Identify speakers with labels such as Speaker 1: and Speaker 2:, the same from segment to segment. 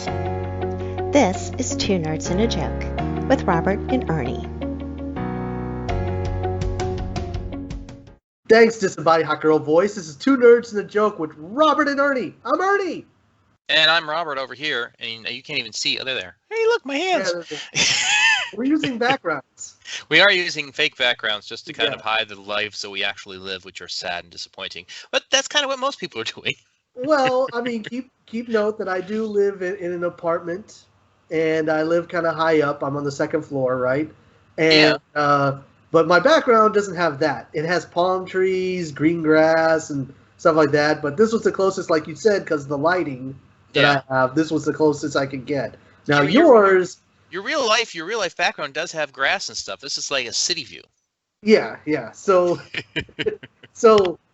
Speaker 1: Nerds. This is Two Nerds and a Joke with Robert and Ernie.
Speaker 2: Thanks, Disembodied Hot Girl Voice. This is Two Nerds and a Joke with Robert and Ernie. I'm Ernie.
Speaker 3: And I'm Robert over here, and you can't even see. Oh, they're there. Hey, look, my hands.
Speaker 2: We're using backgrounds.
Speaker 3: We are using fake backgrounds just to kind of hide the lives that we actually live, which are sad and disappointing. But that's kind of what most people are doing.
Speaker 2: Well, I mean, keep note that I do live in an apartment, and I live kind of high up. I'm on the second floor, right? And but my background doesn't have that. It has palm trees, green grass, and stuff like that. But this was the closest, like you said, because the lighting that I have. This was the closest I could get. Now yours.
Speaker 3: Your real life background does have grass and stuff. This is like a city view.
Speaker 2: Yeah. So,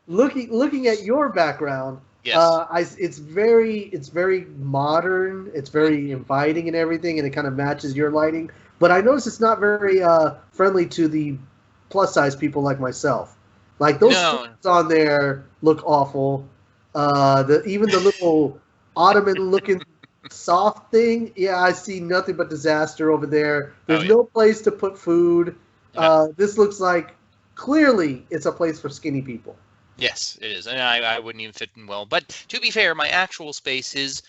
Speaker 2: looking at your background, it's very modern. It's very inviting and everything, and it kind of matches your lighting. But I notice it's not very friendly to the plus size people like myself. Like those photos on there look awful. Even the little ottoman looking soft thing, I see nothing but disaster over there. There's no place to put food. This looks like clearly it's a place for skinny people.
Speaker 3: Yes, it is, and I wouldn't even fit in well. But to be fair, my actual space is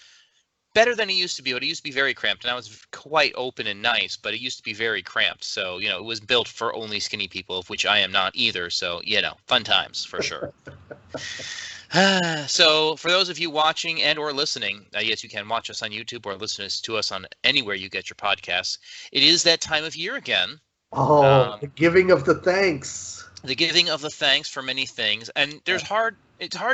Speaker 3: better than it used to be. But it used to be very cramped, and I was quite open and nice, but it used to be very cramped. So, it was built for only skinny people, of which I am not either. So, fun times for sure. So, for those of you watching and or listening, yes, you can watch us on YouTube or listen to us on anywhere you get your podcasts. It is that time of year again.
Speaker 2: The giving of the thanks.
Speaker 3: The giving of the thanks for many things. And it's hard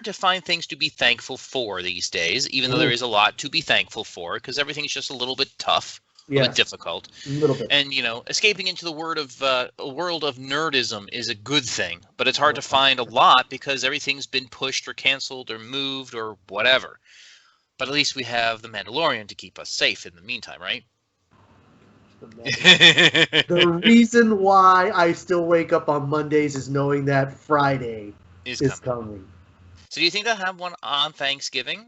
Speaker 3: to find things to be thankful for these days, even though there is a lot to be thankful for, because everything's just a little bit tough. A little bit difficult.
Speaker 2: A little bit.
Speaker 3: And, escaping into the world of nerdism is a good thing. But it's hard to find a lot because everything's been pushed or canceled or moved or whatever. But at least we have The Mandalorian to keep us safe in the meantime, right?
Speaker 2: The reason why I still wake up on Mondays is knowing that Friday is coming.
Speaker 3: So do you think they'll have one on Thanksgiving?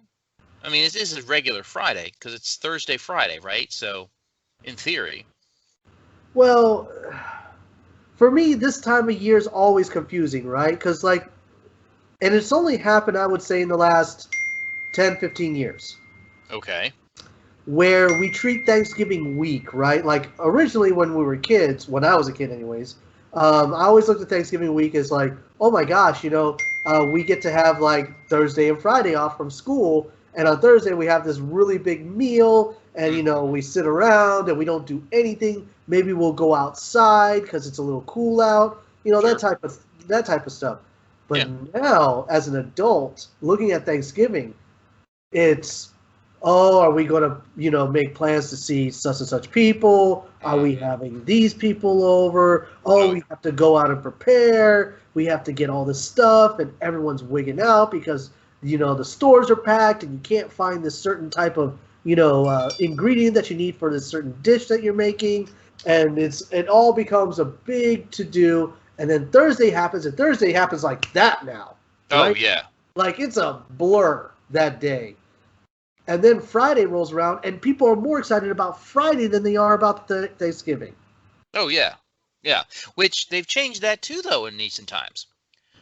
Speaker 3: I mean, it is a regular Friday because it's Thursday, Friday, right? So... in theory.
Speaker 2: Well, for me, this time of year is always confusing, right? Because, and it's only happened, I would say, in the last 10, 15 years.
Speaker 3: Okay.
Speaker 2: Where we treat Thanksgiving week, right? Like, originally when we were kids, when I was a kid anyways, I always looked at Thanksgiving week as like, oh my gosh, we get to have, Thursday and Friday off from school, and on Thursday we have this really big meal, and, we sit around and we don't do anything. Maybe we'll go outside because it's a little cool out. Sure. that type of stuff. But now, as an adult, looking at Thanksgiving, it's, are we going to, make plans to see such and such people? Are we having these people over? We have to go out and prepare. We have to get all this stuff, and everyone's wigging out because, the stores are packed and you can't find this certain type of ingredient that you need for this certain dish that you're making, and it all becomes a big to-do, and then Thursday happens like that now. Right?
Speaker 3: Oh, yeah.
Speaker 2: Like, it's a blur that day. And then Friday rolls around, and people are more excited about Friday than they are about the Thanksgiving.
Speaker 3: Oh, yeah. Yeah. Which, they've changed that, too, though, in recent times.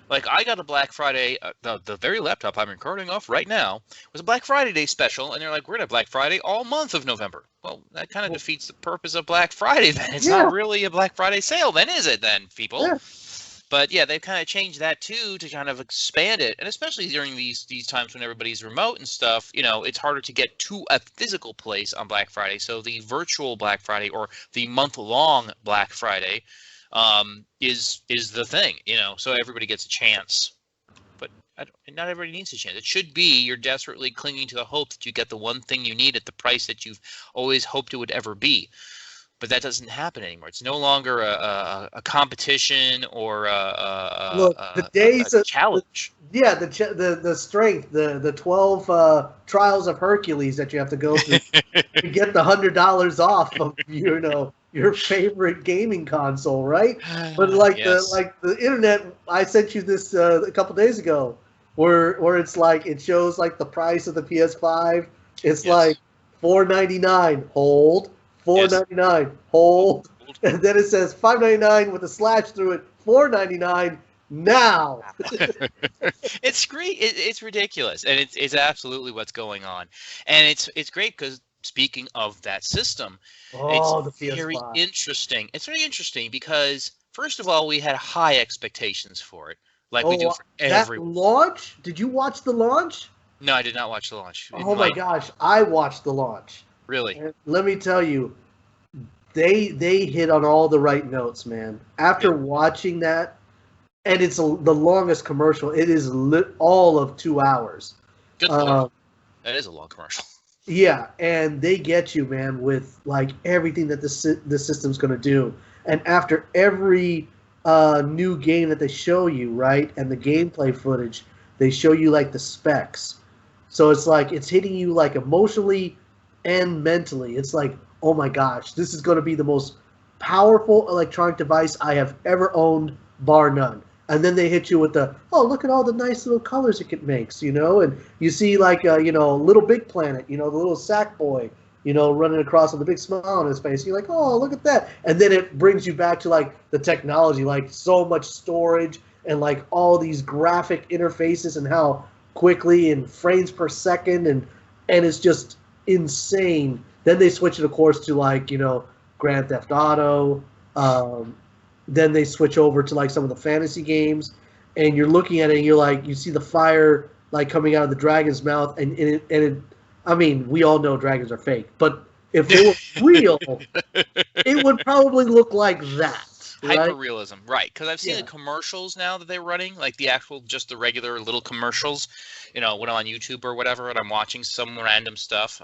Speaker 3: Like, I got a Black Friday, the very laptop I'm recording off right now was a Black Friday Day special, and they're like, we're going to have Black Friday all month of November. Well, that kind of defeats the purpose of Black Friday, then. It's not really a Black Friday sale, then, is it, then, people? Yeah. But, they've kind of changed that, too, to kind of expand it, and especially during these times when everybody's remote and stuff, it's harder to get to a physical place on Black Friday, so the virtual Black Friday or the month-long Black Friday is the thing, so everybody gets a chance. But not everybody needs a chance. It should be you're desperately clinging to the hope that you get the one thing you need at the price that you've always hoped it would ever be. But that doesn't happen anymore. It's no longer a competition or a challenge.
Speaker 2: The strength, the 12 trials of Hercules that you have to go through to get the $100 off of your favorite gaming console, right? But the internet, I sent you this a couple days ago, where it's like it shows like the price of the PS5. It's like $4.99, hold, $4.99, hold, and then it says $5.99 with a slash through it, $4.99 now.
Speaker 3: It's great. It's ridiculous, and it's absolutely what's going on, and it's great because speaking of that system, it's
Speaker 2: Oh, the
Speaker 3: very
Speaker 2: PS5.
Speaker 3: interesting. It's very interesting because first of all, we had high expectations for it, like we do
Speaker 2: Oh,
Speaker 3: for
Speaker 2: that
Speaker 3: every.
Speaker 2: launch? Did you watch the launch?
Speaker 3: No, I did not watch the launch.
Speaker 2: Oh my gosh, I watched the launch.
Speaker 3: Really?
Speaker 2: And let me tell you, they hit on all the right notes, man. After watching that, and it's the longest commercial. It is all of 2 hours.
Speaker 3: Good Lord. That is a long commercial.
Speaker 2: Yeah, and they get you, man, with like everything that the system's going to do. And after every new game that they show you, right, and the gameplay footage, they show you like the specs. So it's like it's hitting you like emotionally and mentally. It's like, oh my gosh, this is going to be the most powerful electronic device I have ever owned, bar none. And then they hit you with the, oh, look at all the nice little colors it makes, you know? And you see like, Little Big Planet, the little sack boy, running across with a big smile on his face. You're like, oh, look at that. And then it brings you back to like the technology, like so much storage and like all these graphic interfaces and how quickly and frames per second. And it's just insane. Then they switch it, of course, to like, Grand Theft Auto, then they switch over to like some of the fantasy games, and you're looking at it and you're like, you see the fire like coming out of the dragon's mouth, and I mean, we all know dragons are fake, but if they were real, it would probably look like that. Right?
Speaker 3: Hyper-realism, right? Because I've seen the commercials now that they're running, like just the regular little commercials. When I'm on YouTube or whatever, and I'm watching some random stuff,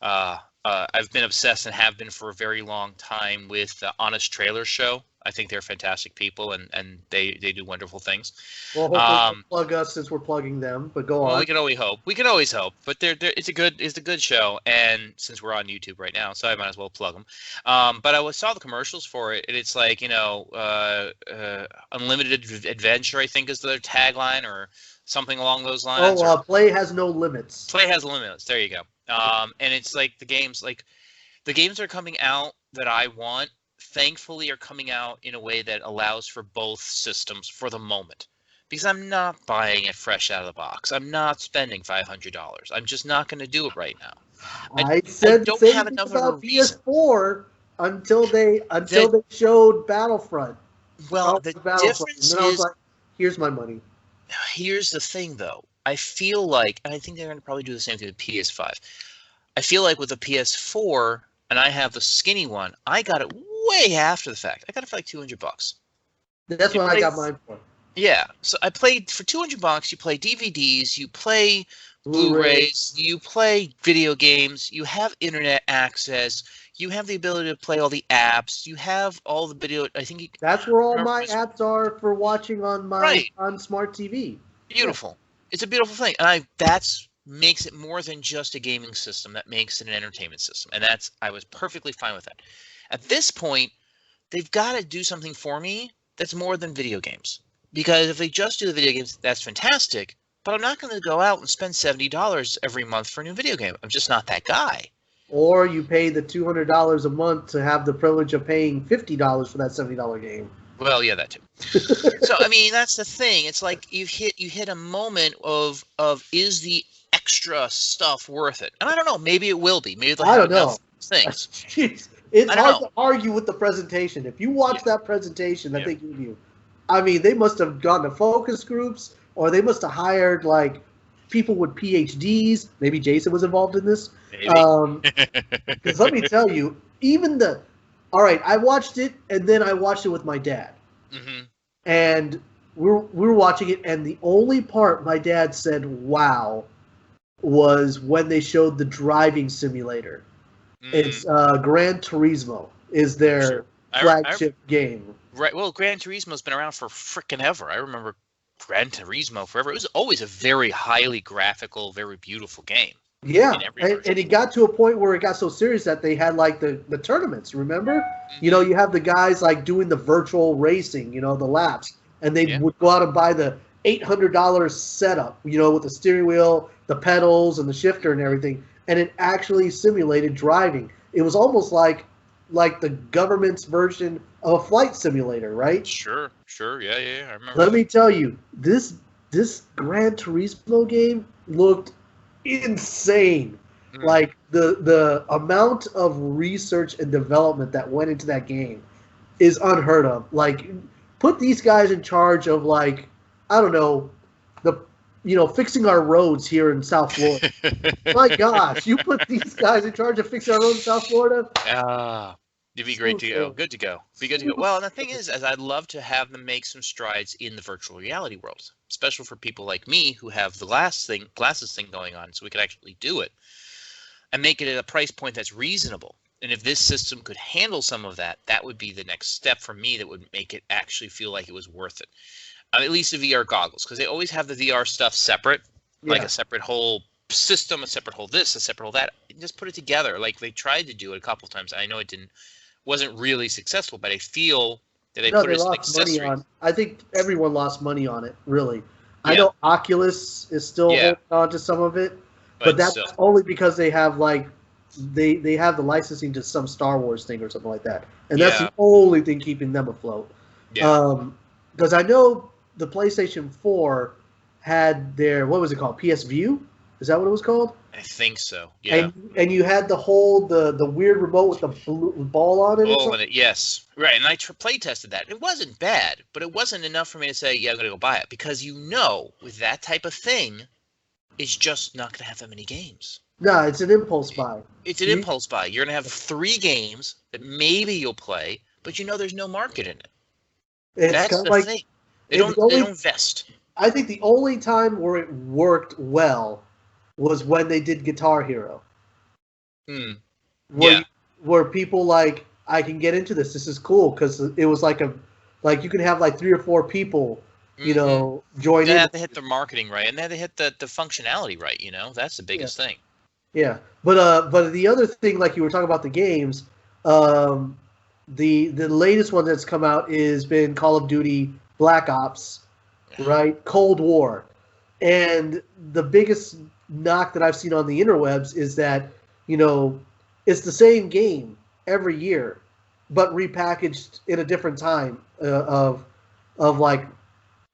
Speaker 3: I've been obsessed and have been for a very long time with the Honest Trailer Show. I think they're fantastic people, and they do wonderful things.
Speaker 2: Well, hopefully plug us since we're plugging them, but go on.
Speaker 3: We can always hope. But it's a good show, and since we're on YouTube right now, so I might as well plug them. But I saw the commercials for it, and it's like unlimited adventure, I think is their tagline, or something along those lines.
Speaker 2: Play has no limits.
Speaker 3: Play has limits. There you go. And it's like the games are coming out that I want. Thankfully, are coming out in a way that allows for both systems for the moment. Because I'm not buying it fresh out of the box. I'm not spending $500. I'm just not going to do it right now.
Speaker 2: I said the same thing about PS4 until they showed Battlefront.
Speaker 3: Well, the difference
Speaker 2: and then I was like, here's my money.
Speaker 3: Here's the thing, though. I feel like, and I think they're going to probably do the same thing with PS5. I feel like with the PS4, and I have the skinny one, I got it way after the fact. I got it for like $200.
Speaker 2: That's what I got mine for.
Speaker 3: Yeah, so I played for $200. You play DVDs, you play Blu-rays, you play video games, you have internet access, you have the ability to play all the apps, you have all the video. I think
Speaker 2: that's where all my apps are for watching on my on smart TV.
Speaker 3: Beautiful. Yeah. It's a beautiful thing, and that's makes it more than just a gaming system. That makes it an entertainment system, and I was perfectly fine with that. At this point, they've got to do something for me that's more than video games. Because if they just do the video games, that's fantastic. But I'm not going to go out and spend $70 every month for a new video game. I'm just not that guy.
Speaker 2: Or you pay the $200 a month to have the privilege of paying $50 for that $70 game.
Speaker 3: Well, yeah, that too. So, I mean, that's the thing. It's like you hit a moment of is the extra stuff worth it? And I don't know. Maybe it will be. Maybe they'll have enough things.
Speaker 2: It's hard to argue with the presentation. If you watch that presentation that they give you, I mean, they must have gone to focus groups, or they must have hired like people with PhDs. Maybe Jason was involved in this. Because let me tell you, all right, I watched it, and then I watched it with my dad, and we were watching it, and the only part my dad said "wow" was when they showed the driving simulator. It's Gran Turismo is their flagship game.
Speaker 3: Right. Well, Gran Turismo's been around for frickin' ever. I remember Gran Turismo forever. It was always a very highly graphical, very beautiful game.
Speaker 2: Yeah, and it got to a point where it got so serious that they had like the tournaments. Remember, you have the guys like doing the virtual racing, the laps, and they would go out and buy the $800 setup, with the steering wheel, the pedals, and the shifter and everything. and it actually simulated driving. It was almost like the government's version of a flight simulator, right?
Speaker 3: Sure. Yeah. I remember.
Speaker 2: Let me tell you, this Gran Turismo game looked insane. Like the amount of research and development that went into that game is unheard of. Like, put these guys in charge of, like, I don't know, fixing our roads here in South Florida. My gosh, you put these guys in charge of fixing our roads in South Florida?
Speaker 3: It'd be great to go. Good to go. Be good to go. Well, and the thing is I'd love to have them make some strides in the virtual reality world, especially for people like me who have the glasses thing going on, so we could actually do it and make it at a price point that's reasonable. And if this system could handle some of that, that would be the next step for me that would make it actually feel like it was worth it. At least the VR goggles, because they always have the VR stuff separate, like a separate whole system, a separate whole this, a separate whole that. Just put it together. Like, they tried to do it a couple of times. I know it wasn't really successful, but I feel that they put it as an accessory.
Speaker 2: I think everyone lost money on it, really. Yeah. I know Oculus is still holding on to some of it, but that's only because they have they have the licensing to some Star Wars thing or something like that, and that's the only thing keeping them afloat. Yeah. Because I know the PlayStation 4 had their, what was it called? PS View? Is that what it was called?
Speaker 3: I think so. Yeah.
Speaker 2: And you had the weird remote with the ball on it.
Speaker 3: Ball on it, yes. Right, and I play tested that. It wasn't bad, but it wasn't enough for me to say, yeah, I'm going to go buy it, because with that type of thing, it's just not going to have that many games.
Speaker 2: No, it's an impulse buy.
Speaker 3: It's an impulse buy. You're going to have 3 games that maybe you'll play, but there's no market in it. That's the thing. They don't invest.
Speaker 2: I think the only time where it worked well was when they did Guitar Hero. Where people I can get into this. This is cool, because it was like you can have 3 or 4 people, join in.
Speaker 3: They hit the marketing right, and they hit the functionality right. That's the biggest thing.
Speaker 2: Yeah, but the other thing, like you were talking about the games, the latest one that's come out has been Call of Duty Black Ops, right? Cold War, and the biggest knock that I've seen on the interwebs is that it's the same game every year, but repackaged in a different time of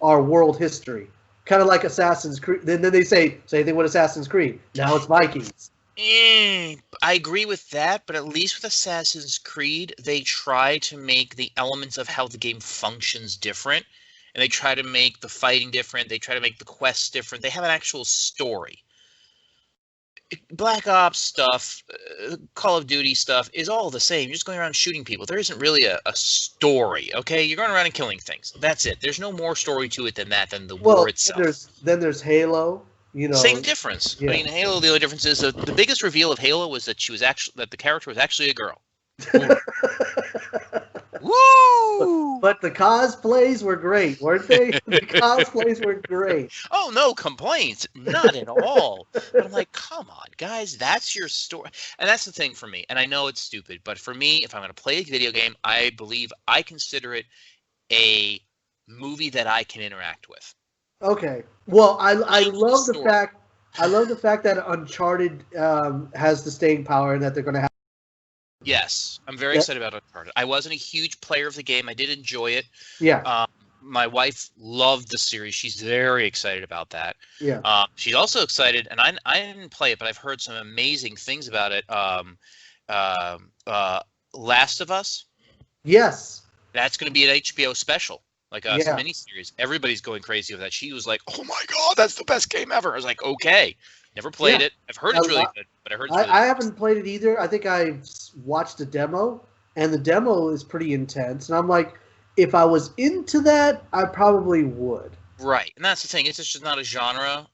Speaker 2: our world history. Kind of like Assassin's Creed. Then they say same thing with Assassin's Creed. Now it's Vikings.
Speaker 3: I agree with that, but at least with Assassin's Creed, they try to make the elements of how the game functions different, and they try to make the fighting different. They try to make the quests different. They have an actual story. Black Ops stuff, Call of Duty stuff is all the same. You're just going around shooting people. There isn't really a story, okay? You're going around and killing things. That's it. There's no more story to it than the war itself.
Speaker 2: Then there's Halo.
Speaker 3: Same difference. Yeah. I mean, Halo. The only difference is the biggest reveal of Halo was that the character was actually a girl. Woo!
Speaker 2: But the cosplays were great, weren't they? The cosplays were great.
Speaker 3: Oh, no complaints. Not at all. But I'm like, come on, guys. That's your story. And that's the thing for me. And I know it's stupid, but for me, if I'm going to play a video game, I consider it a movie that I can interact with.
Speaker 2: Okay. Well, I love the fact that Uncharted has the staying power and that they're going to have.
Speaker 3: Yes, I'm very excited about Uncharted. I wasn't a huge player of the game. I did enjoy it.
Speaker 2: Yeah.
Speaker 3: My wife loved the series. She's very excited about that.
Speaker 2: Yeah.
Speaker 3: She's also excited, and I didn't play it, but I've heard some amazing things about it. Last of Us.
Speaker 2: Yes.
Speaker 3: That's going to be an HBO special, like a miniseries. Everybody's going crazy with that. She was like, "Oh my god, that's the best game ever!" I was like, "Okay." Never played it. I've heard it's really good, but I heard it's really
Speaker 2: I haven't played it either. I think I've watched the demo, and the demo is pretty intense. And I'm like, if I was into that, I probably would.
Speaker 3: Right, and that's the thing. It's just not a genre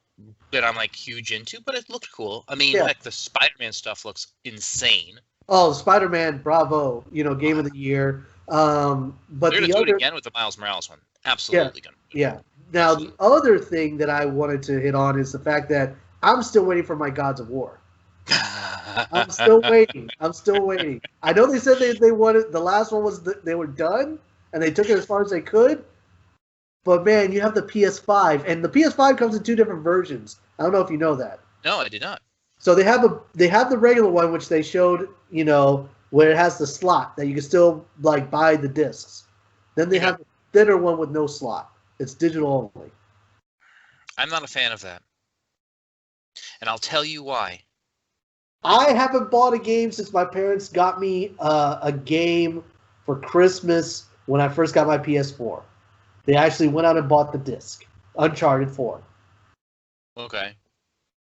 Speaker 3: that I'm huge into, but it looked cool. I mean, the Spider-Man stuff looks insane.
Speaker 2: Oh, Spider-Man, bravo! Game of the year. But
Speaker 3: they're gonna do it again with the Miles Morales one. Absolutely gonna.
Speaker 2: Yeah. Now the other thing that I wanted to hit on is the fact that I'm still waiting for my Gods of War. I'm still waiting. I know they said they wanted, the last one was they were done and they took it as far as they could. But man, you have the PS5, and the PS5 comes in 2 different versions. I don't know if you know that.
Speaker 3: No, I did not.
Speaker 2: So they have the regular one, which they showed, where it has the slot that you can still like buy the discs. Then they have the thinner one with no slot. It's digital only.
Speaker 3: I'm not a fan of that, and I'll tell you why.
Speaker 2: I haven't bought a game since my parents got me a game for Christmas when I first got my PS4. They actually went out and bought the disc, Uncharted 4.
Speaker 3: Okay.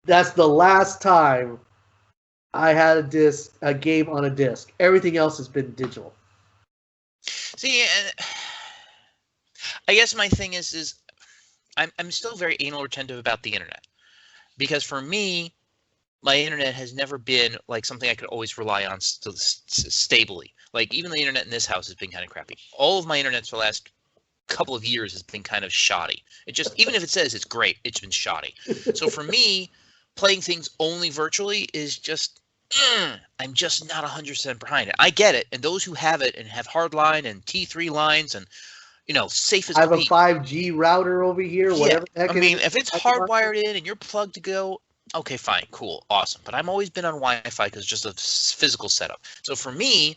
Speaker 2: That's the last time I had a game on a disc. Everything else has been digital.
Speaker 3: See, and I guess my thing is I'm still very anal retentive about the internet, because for me, my internet has never been like something I could always rely on stably. Like even the internet in this house has been kind of crappy. All of my internet for the last couple of years has been kind of shoddy. It just, even if it says it's great, it's been shoddy. So for me, playing things only virtually is just, I'm just not 100% behind it. I get it, and those who have it and have hardline and T3 lines and safe as
Speaker 2: I have a
Speaker 3: can be.
Speaker 2: 5G router over here.
Speaker 3: Yeah,
Speaker 2: Whatever the heck
Speaker 3: I mean, if it's hardwired in and you're plugged to go, okay, fine, cool, awesome. But I've always been on Wi-Fi because just a physical setup. So for me,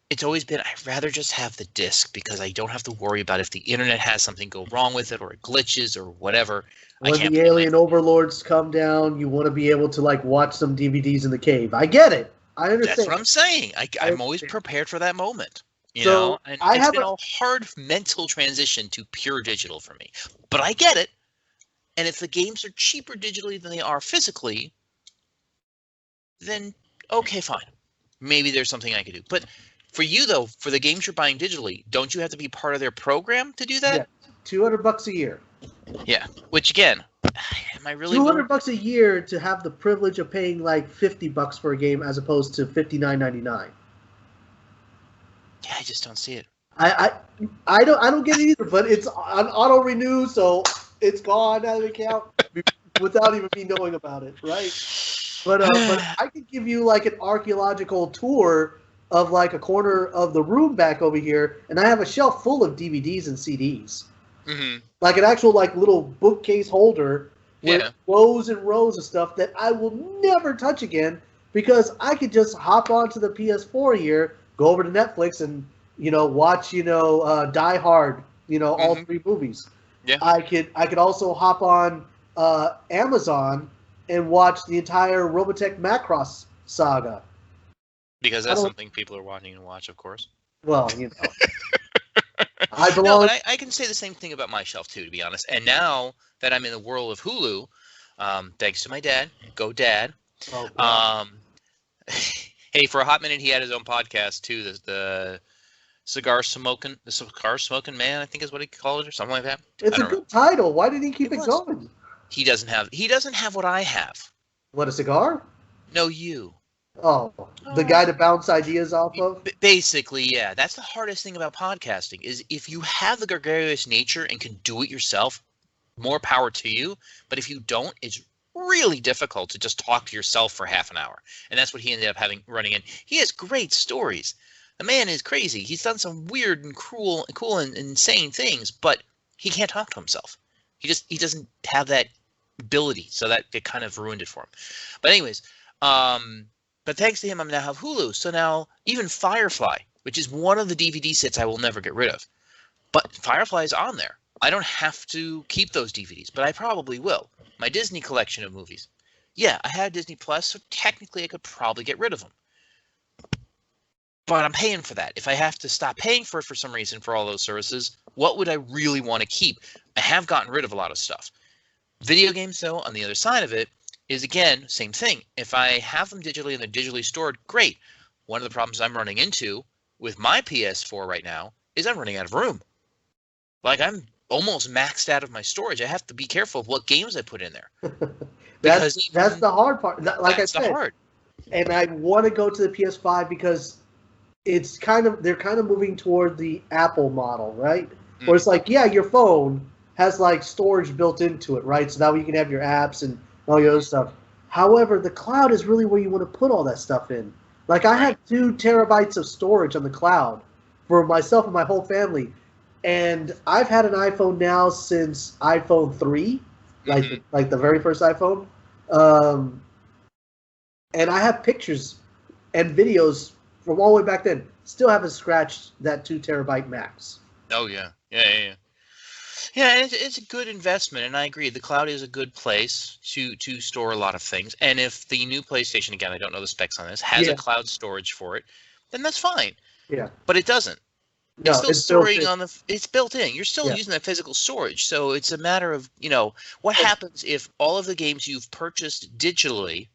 Speaker 3: it's always been, I'd rather just have the disc because I don't have to worry about if the internet has something go wrong with it or it glitches or whatever.
Speaker 2: When the alien overlords come down, you want to be able to like watch some DVDs in the cave. I get it. I understand.
Speaker 3: That's what I'm saying. I'm always prepared for that moment.
Speaker 2: So
Speaker 3: and it's been a hard mental transition to pure digital for me. But I get it. And if the games are cheaper digitally than they are physically, then okay, fine. Maybe there's something I could do. But for you, though, for the games you're buying digitally, don't you have to be part of their program to do that?
Speaker 2: Yeah, $200 a year.
Speaker 3: Yeah, which again, am I really
Speaker 2: $200 a year to have the privilege of paying like $50 for a game as opposed to $59.99?
Speaker 3: Yeah, I just don't see it.
Speaker 2: I don't get it either, but it's on auto renew, so it's gone out of the account without even me knowing about it, right? But I could give you like an archaeological tour of like a corner of the room back over here, and I have a shelf full of DVDs and CDs.
Speaker 3: Mm-hmm.
Speaker 2: Like an actual like little bookcase holder with rows and rows of stuff that I will never touch again because I could just hop onto the PS4 here, go over to Netflix and watch Die Hard, all 3 movies.
Speaker 3: Yeah.
Speaker 2: I could also hop on Amazon and watch the entire Robotech Macross saga.
Speaker 3: Because that's something people are wanting to watch, of course.
Speaker 2: Well, I belong.
Speaker 3: No, but I can say the same thing about my shelf too, to be honest. And now that I'm in the world of Hulu, thanks to my dad, go dad.
Speaker 2: Oh,
Speaker 3: hey, for a hot minute he had his own podcast too. The cigar smoking man, I think is what he called it, or something like that.
Speaker 2: It's a good title. Why did he keep it going?
Speaker 3: He doesn't have what I have.
Speaker 2: What, a cigar?
Speaker 3: No, you.
Speaker 2: Oh, the guy to bounce ideas off of?
Speaker 3: Basically, yeah. That's the hardest thing about podcasting is if you have the gregarious nature and can do it yourself, more power to you. But if you don't, it's really difficult to just talk to yourself for half an hour. And that's what he ended up running in. He has great stories. The man is crazy. He's done some weird and cool and insane things, but he can't talk to himself. He doesn't have that ability, so that it kind of ruined it for him. But anyways, but thanks to him, I now have Hulu. So now even Firefly, which is one of the DVD sets I will never get rid of, but Firefly is on there. I don't have to keep those DVDs, but I probably will. My Disney collection of movies. Yeah, I had Disney Plus, so technically I could probably get rid of them. But I'm paying for that. If I have to stop paying for it for some reason for all those services, what would I really want to keep? I have gotten rid of a lot of stuff. Video games, though, on the other side of it, is, again, same thing. If I have them digitally and they're digitally stored, great. One of the problems I'm running into with my PS4 right now is I'm running out of room. Like, I'm almost maxed out of my storage. I have to be careful of what games I put in there.
Speaker 2: That's the hard part. Like I said,
Speaker 3: the hard.
Speaker 2: And I want to go to the PS5 because they're kind of moving toward the Apple model, right? Mm. Where it's like, yeah, your phone has like storage built into it, right? So now you can have your apps and all your other stuff. However, the cloud is really where you want to put all that stuff in. Like I have 2 terabytes of storage on the cloud for myself and my whole family. And I've had an iPhone now since iPhone 3, like the very first iPhone. and I have pictures and videos from all the way back then. Still haven't scratched that 2 terabyte max.
Speaker 3: Oh yeah, yeah. Yeah, it's a good investment, and I agree. The cloud is a good place to store a lot of things. And if the new PlayStation, again, I don't know the specs on this, has a cloud storage for it, then that's fine.
Speaker 2: Yeah.
Speaker 3: But it doesn't.
Speaker 2: No,
Speaker 3: it's still
Speaker 2: it's
Speaker 3: storing on the. It's built in. You're still
Speaker 2: Yeah.
Speaker 3: using that physical storage, so it's a matter of what happens if all of the games you've purchased digitally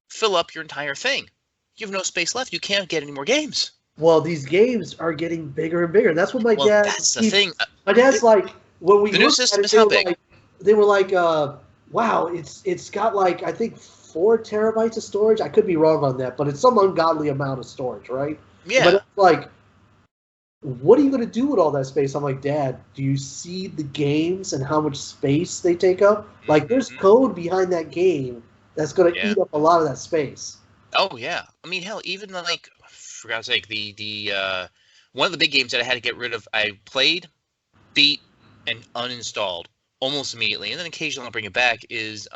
Speaker 3: fill up your entire thing. You have no space left. You can't get any more games.
Speaker 2: Well, these games are getting bigger and bigger. And that's what my dad.
Speaker 3: That's the thing.
Speaker 2: My dad's like, when we
Speaker 3: The new
Speaker 2: looked
Speaker 3: system
Speaker 2: at it,
Speaker 3: is how big?
Speaker 2: They were like, wow, it's got like I think 4 terabytes of storage. I could be wrong on that, but it's some ungodly amount of storage, right?
Speaker 3: Yeah.
Speaker 2: But it's like, what are you going to do with all that space? I'm like, Dad, do you see the games and how much space they take up? Like, there's code behind that game that's going to eat up a lot of that space.
Speaker 3: Oh yeah, I mean, hell, even like, for God's sake, the one of the big games that I had to get rid of, I played, beat, and uninstalled almost immediately, and then occasionally I'll bring it back. Is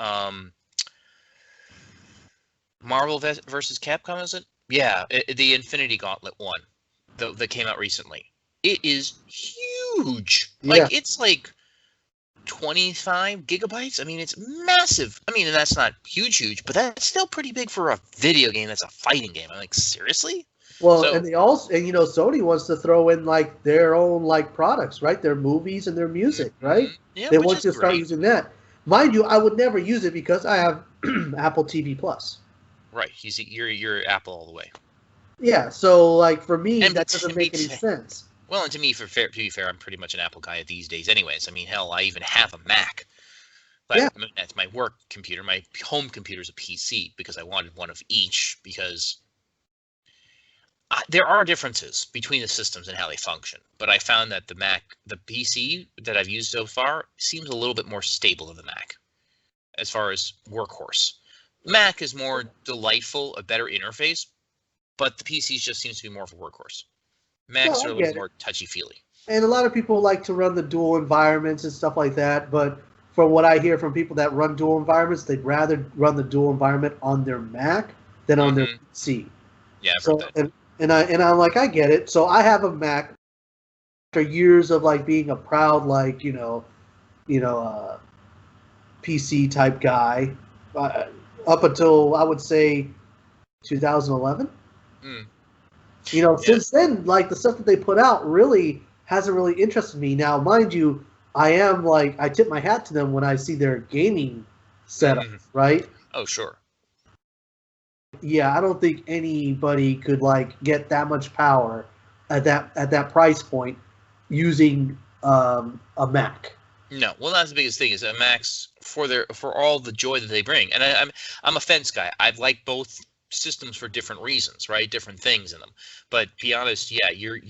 Speaker 3: Marvel versus Capcom? Is it? Yeah, the Infinity Gauntlet one that came out recently. It is huge. Like it's like 25 gigabytes. I mean, it's massive. I mean, and that's not huge, but that's still pretty big for a video game that's a fighting game. I'm like, seriously?
Speaker 2: Well, and they also, and Sony wants to throw in like their own like products, right? Their movies and their music, right?
Speaker 3: Yeah,
Speaker 2: they want you to start using that. Mind you, I would never use it because I have Apple TV Plus.
Speaker 3: Right, you're Apple all the way.
Speaker 2: Yeah, so like for me, that doesn't make any sense.
Speaker 3: Well, and to be fair, I'm pretty much an Apple guy these days, anyways. I mean, hell, I even have a Mac. But I mean, that's my work computer. My home computer is a PC because I wanted one of each because there are differences between the systems and how they function. But I found that the PC that I've used so far seems a little bit more stable than the Mac as far as workhorse. Mac is more delightful, a better interface, but the PC just seems to be more of a workhorse. Macs are a little more touchy-feely.
Speaker 2: And a lot of people like to run the dual environments and stuff like that, but from what I hear from people that run dual environments, they'd rather run the dual environment on their Mac than on their PC.
Speaker 3: Yeah, I've heard that.
Speaker 2: And I'm like, I get it. So I have a Mac after years of like being a proud like PC type guy up until I would say 2011. Since then, like the stuff that they put out really hasn't really interested me. Now, mind you, I am like I tip my hat to them when I see their gaming setup, right?
Speaker 3: Oh, sure.
Speaker 2: Yeah, I don't think anybody could like get that much power at that price point using a Mac.
Speaker 3: No, well, that's the biggest thing is that Macs for all the joy that they bring, and I'm a fence guy. I like both systems for different reasons, right? Different things in them. But be honest, yeah, you're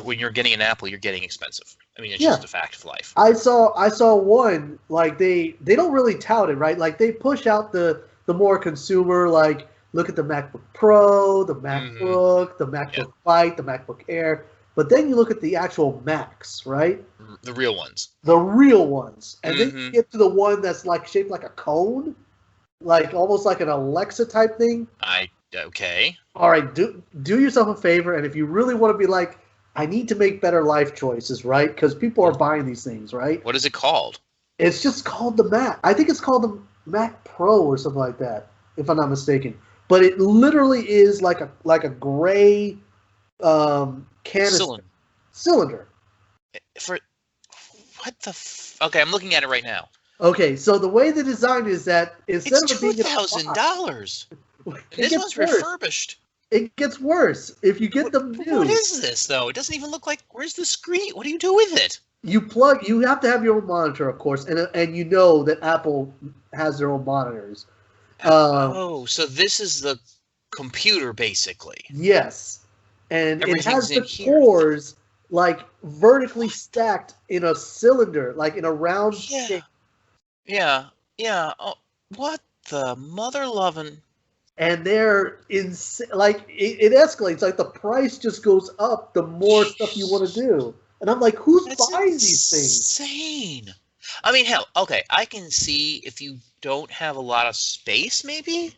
Speaker 3: when you're getting an Apple, you're getting expensive. I mean, it's just a fact of life.
Speaker 2: I saw one like they don't really tout it, right? Like they push out the more consumer like. Look at the MacBook Pro, the MacBook, the MacBook Lite, the MacBook Air. But then you look at the actual Macs, right?
Speaker 3: The real ones.
Speaker 2: The real ones. And then you get to the one that's like shaped like a cone, like almost like an Alexa type thing.
Speaker 3: Okay.
Speaker 2: All right, do yourself a favor, and if you really want to be like, I need to make better life choices, right? Because people are buying these things, right?
Speaker 3: What is it called?
Speaker 2: It's just called the Mac. I think it's called the Mac Pro or something like that, if I'm not mistaken. But it literally is like a gray canister cylinder.
Speaker 3: For what the? Okay, I'm looking at it right now.
Speaker 2: Okay, so the way the design is that instead
Speaker 3: of being $2,000, this one's refurbished.
Speaker 2: It gets worse if you get them new.
Speaker 3: What is this though? It doesn't even look like. Where's the screen? What do you do with it?
Speaker 2: You have to have your own monitor, of course, and you know that Apple has their own monitors.
Speaker 3: So this is the computer, basically.
Speaker 2: Yes, and it has the cores like vertically stacked in a cylinder, like in a round shape.
Speaker 3: Yeah. Oh, what the mother loving?
Speaker 2: And they're like it escalates. Like the price just goes up the more stuff you want to do. And I'm like, who's buying these things?
Speaker 3: Insane. I mean, hell, okay, I can see if you don't have a lot of space, maybe.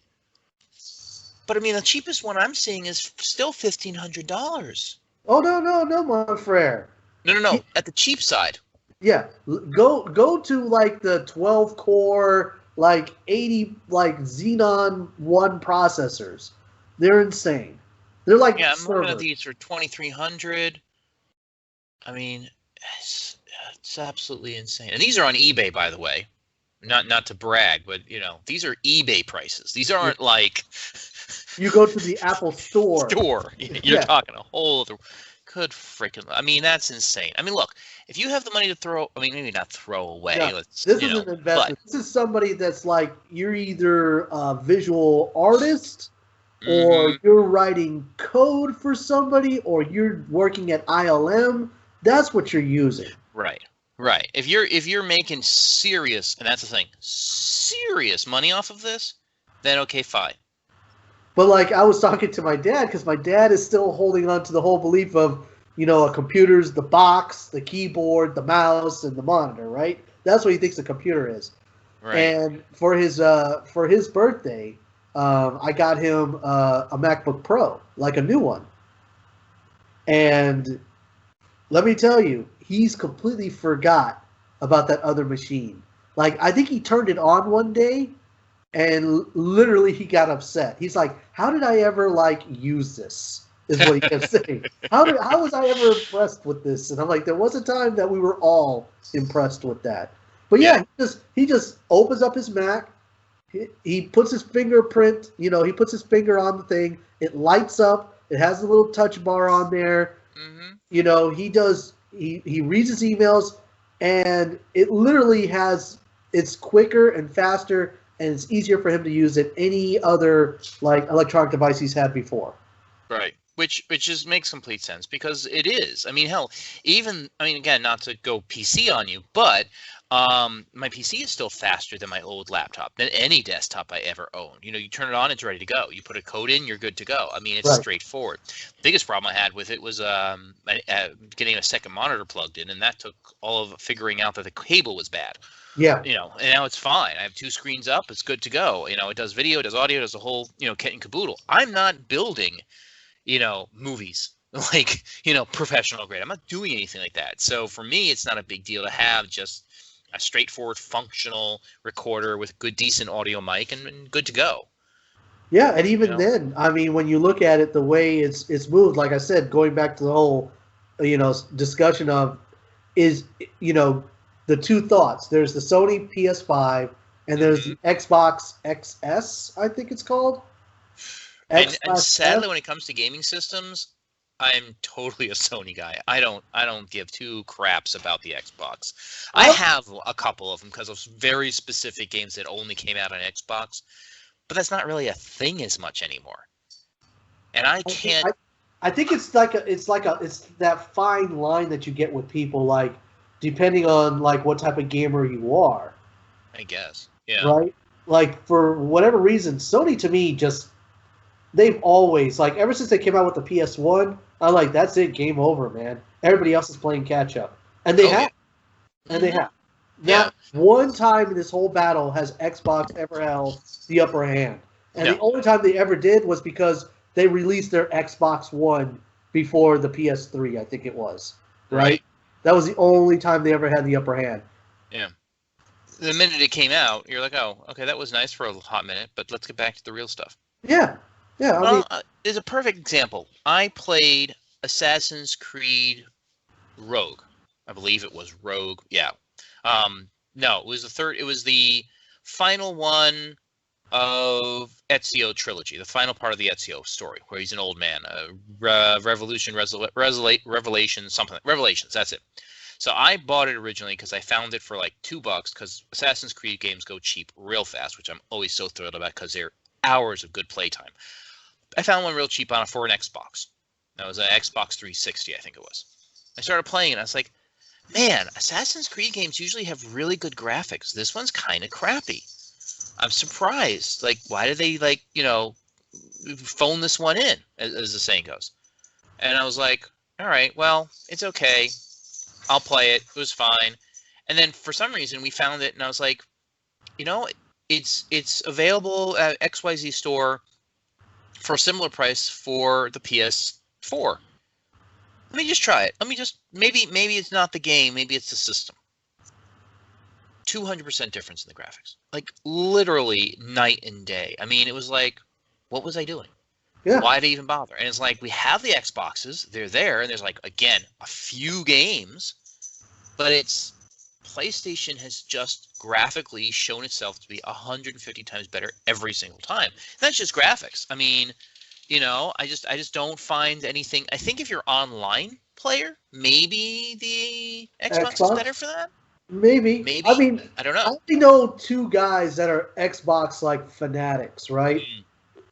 Speaker 3: But I mean, the cheapest one I'm seeing is still $1,500.
Speaker 2: Oh no, my friend.
Speaker 3: No. At the cheap side.
Speaker 2: Yeah, go to like the 12 core, like 80 like Xenon 1 processors. They're insane. They're like
Speaker 3: Yeah, I'm looking at
Speaker 2: servers.
Speaker 3: these for 2,300. I mean, it's absolutely insane. And these are on eBay, by the way. Not to brag, but these are eBay prices. These aren't like
Speaker 2: You go to the Apple store.
Speaker 3: You're talking a whole other. Good freaking! I mean, that's insane. I mean, look, if you have the money to throw, I mean, maybe not throw away.
Speaker 2: Yeah, this is an investment. This is somebody that's like, you're either a visual artist, or you're writing code for somebody, or you're working at ILM. That's what you're using.
Speaker 3: Right. If you're making serious, and that's the thing, serious money off of this, then okay, fine.
Speaker 2: But like, I was talking to my dad, because my dad is still holding on to the whole belief of, a computer's the box, the keyboard, the mouse, and the monitor, right? That's what he thinks a computer is. Right. And for his birthday, I got him a MacBook Pro, like a new one. And let me tell you, he's completely forgot about that other machine. Like, I think he turned it on one day, and literally he got upset. He's like, how did I ever, use this? Is what he kept saying. How was I ever impressed with this? And I'm like, there was a time that we were all impressed with that. But yeah, he just opens up his Mac. He puts his fingerprint, he puts his finger on the thing. It lights up. It has a little touch bar on there. Mm-hmm. He reads his emails, and it literally it's quicker and faster, and it's easier for him to use than any other electronic device he's had before.
Speaker 3: Right. Which just makes complete sense, because it is. I mean, hell, again, not to go PC on you, but my PC is still faster than my old laptop, than any desktop I ever owned. You turn it on, it's ready to go. You put a code in, you're good to go. I mean, it's straightforward. The biggest problem I had with it was getting a second monitor plugged in, and that took all of figuring out that the cable was bad.
Speaker 2: Yeah.
Speaker 3: And now it's fine. I have two screens up. It's good to go. It does video, it does audio, it does the whole, kit and caboodle. I'm not building, movies like, professional grade. I'm not doing anything like that. So for me, it's not a big deal to have just a straightforward functional recorder with good, decent audio mic and good to go.
Speaker 2: Yeah. And even then, I mean, when you look at it, the way it's moved, like I said, going back to the whole, discussion of is, the two thoughts. There's the Sony PS5, and there's the Xbox XS, I think it's called.
Speaker 3: And sadly, when it comes to gaming systems, I'm totally a Sony guy. I don't give two craps about the Xbox. I have a couple of them because of very specific games that only came out on Xbox, but that's not really a thing as much anymore. And I can't.
Speaker 2: I think it's that fine line that you get with people, like, depending on what type of gamer you are.
Speaker 3: I guess. Yeah.
Speaker 2: Right? Like, for whatever reason, Sony to me they've always, ever since they came out with the PS1, I'm like, that's it, game over, man. Everybody else is playing catch up. And they have. Yeah. And they have. Not one time in this whole battle has Xbox ever held the upper hand. And the only time they ever did was because they released their Xbox One before the PS3, I think it was. Right? That was the only time they ever had the upper hand.
Speaker 3: Yeah. The minute it came out, you're like, oh, okay, that was nice for a hot minute, but let's get back to the real stuff.
Speaker 2: Yeah. Yeah.
Speaker 3: Well, there's a perfect example. I played Assassin's Creed Rogue. I believe it was Rogue. Yeah. No, it was the final one of Ezio trilogy, the final part of the Ezio story, where he's an old man. Revelations, that's it. So I bought it originally because I found it for like $2, because Assassin's Creed games go cheap real fast, which I'm always so thrilled about because they're hours of good playtime. I found one real cheap for an Xbox. That was an Xbox 360, I think it was. I started playing it, and I was like, man, Assassin's Creed games usually have really good graphics. This one's kind of crappy. I'm surprised. Like, why did they, phone this one in, as the saying goes? And I was like, all right, well, it's okay. I'll play it. It was fine. And then for some reason we found it, and I was like, it's available at XYZ store for a similar price for the PS4. Let me just try it. Maybe it's not the game, maybe it's the system. 200% difference in the graphics. Like, literally night and day. I mean, it was like, what was I doing?
Speaker 2: Yeah.
Speaker 3: Why did I even bother? And it's like, we have the Xboxes, they're there, and there's like, again, a few games, but it's PlayStation has just graphically shown itself to be 150 times better every single time. That's just graphics. I mean, I just don't find anything. I think if you're online player, maybe the Xbox is better for that.
Speaker 2: Maybe. I mean,
Speaker 3: I don't know.
Speaker 2: I only know two guys that are Xbox like fanatics, right?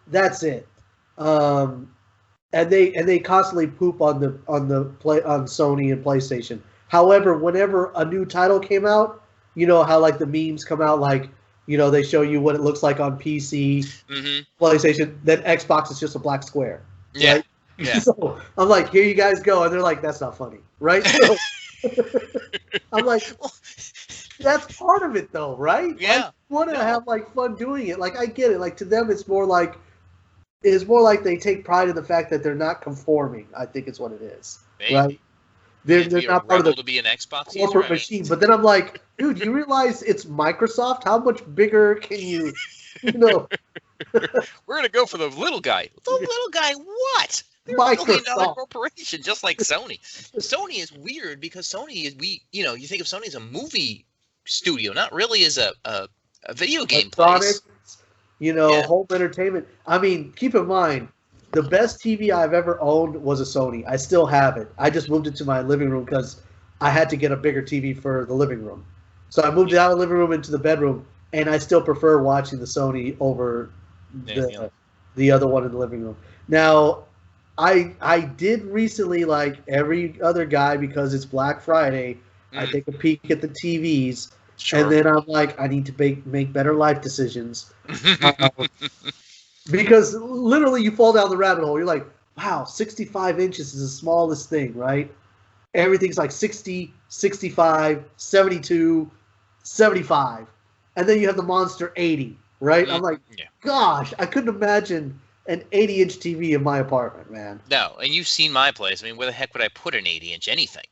Speaker 2: That's it. And they constantly poop on Sony and PlayStation. However, whenever a new title came out, you know how like the memes come out, like they show you what it looks like on PC, PlayStation. Then Xbox is just a black square.
Speaker 3: Yeah.
Speaker 2: Right?
Speaker 3: Yeah.
Speaker 2: So I'm like, here you guys go, and they're like, that's not funny, right? So, I'm like, that's part of it, though, right?
Speaker 3: Yeah.
Speaker 2: Like, you want to have like fun doing it. Like, I get it. Like, to them, it's more like they take pride in the fact that they're not conforming. I think it's what it is,
Speaker 3: Maybe.
Speaker 2: right? They're not part of the
Speaker 3: to be an Xbox
Speaker 2: corporate machine. But then I'm like, dude, you realize it's Microsoft? How much bigger can you? We're
Speaker 3: gonna go for the little guy. The little guy, what? They're
Speaker 2: Microsoft.
Speaker 3: $1 billion corporation, just like Sony. Sony is weird because Sony is you think of Sony as a movie studio, not really as a video game place.
Speaker 2: Home entertainment. I mean, keep in mind, the best TV I've ever owned was a Sony. I still have it. I just moved it to my living room because I had to get a bigger TV for the living room. So I moved it out of the living room into the bedroom, and I still prefer watching the Sony over the other one in the living room. Now, I did recently, like every other guy, because it's Black Friday, I take a peek at the TVs, and then I'm like, I need to make better life decisions. Because literally you fall down the rabbit hole. You're like, wow, 65 inches is the smallest thing, right? Everything's like 60, 65, 72, 75. And then you have the monster 80, right? I'm like, gosh, I couldn't imagine an 80-inch TV in my apartment, man.
Speaker 3: No, and you've seen my place. I mean, where the heck would I put an 80-inch anything?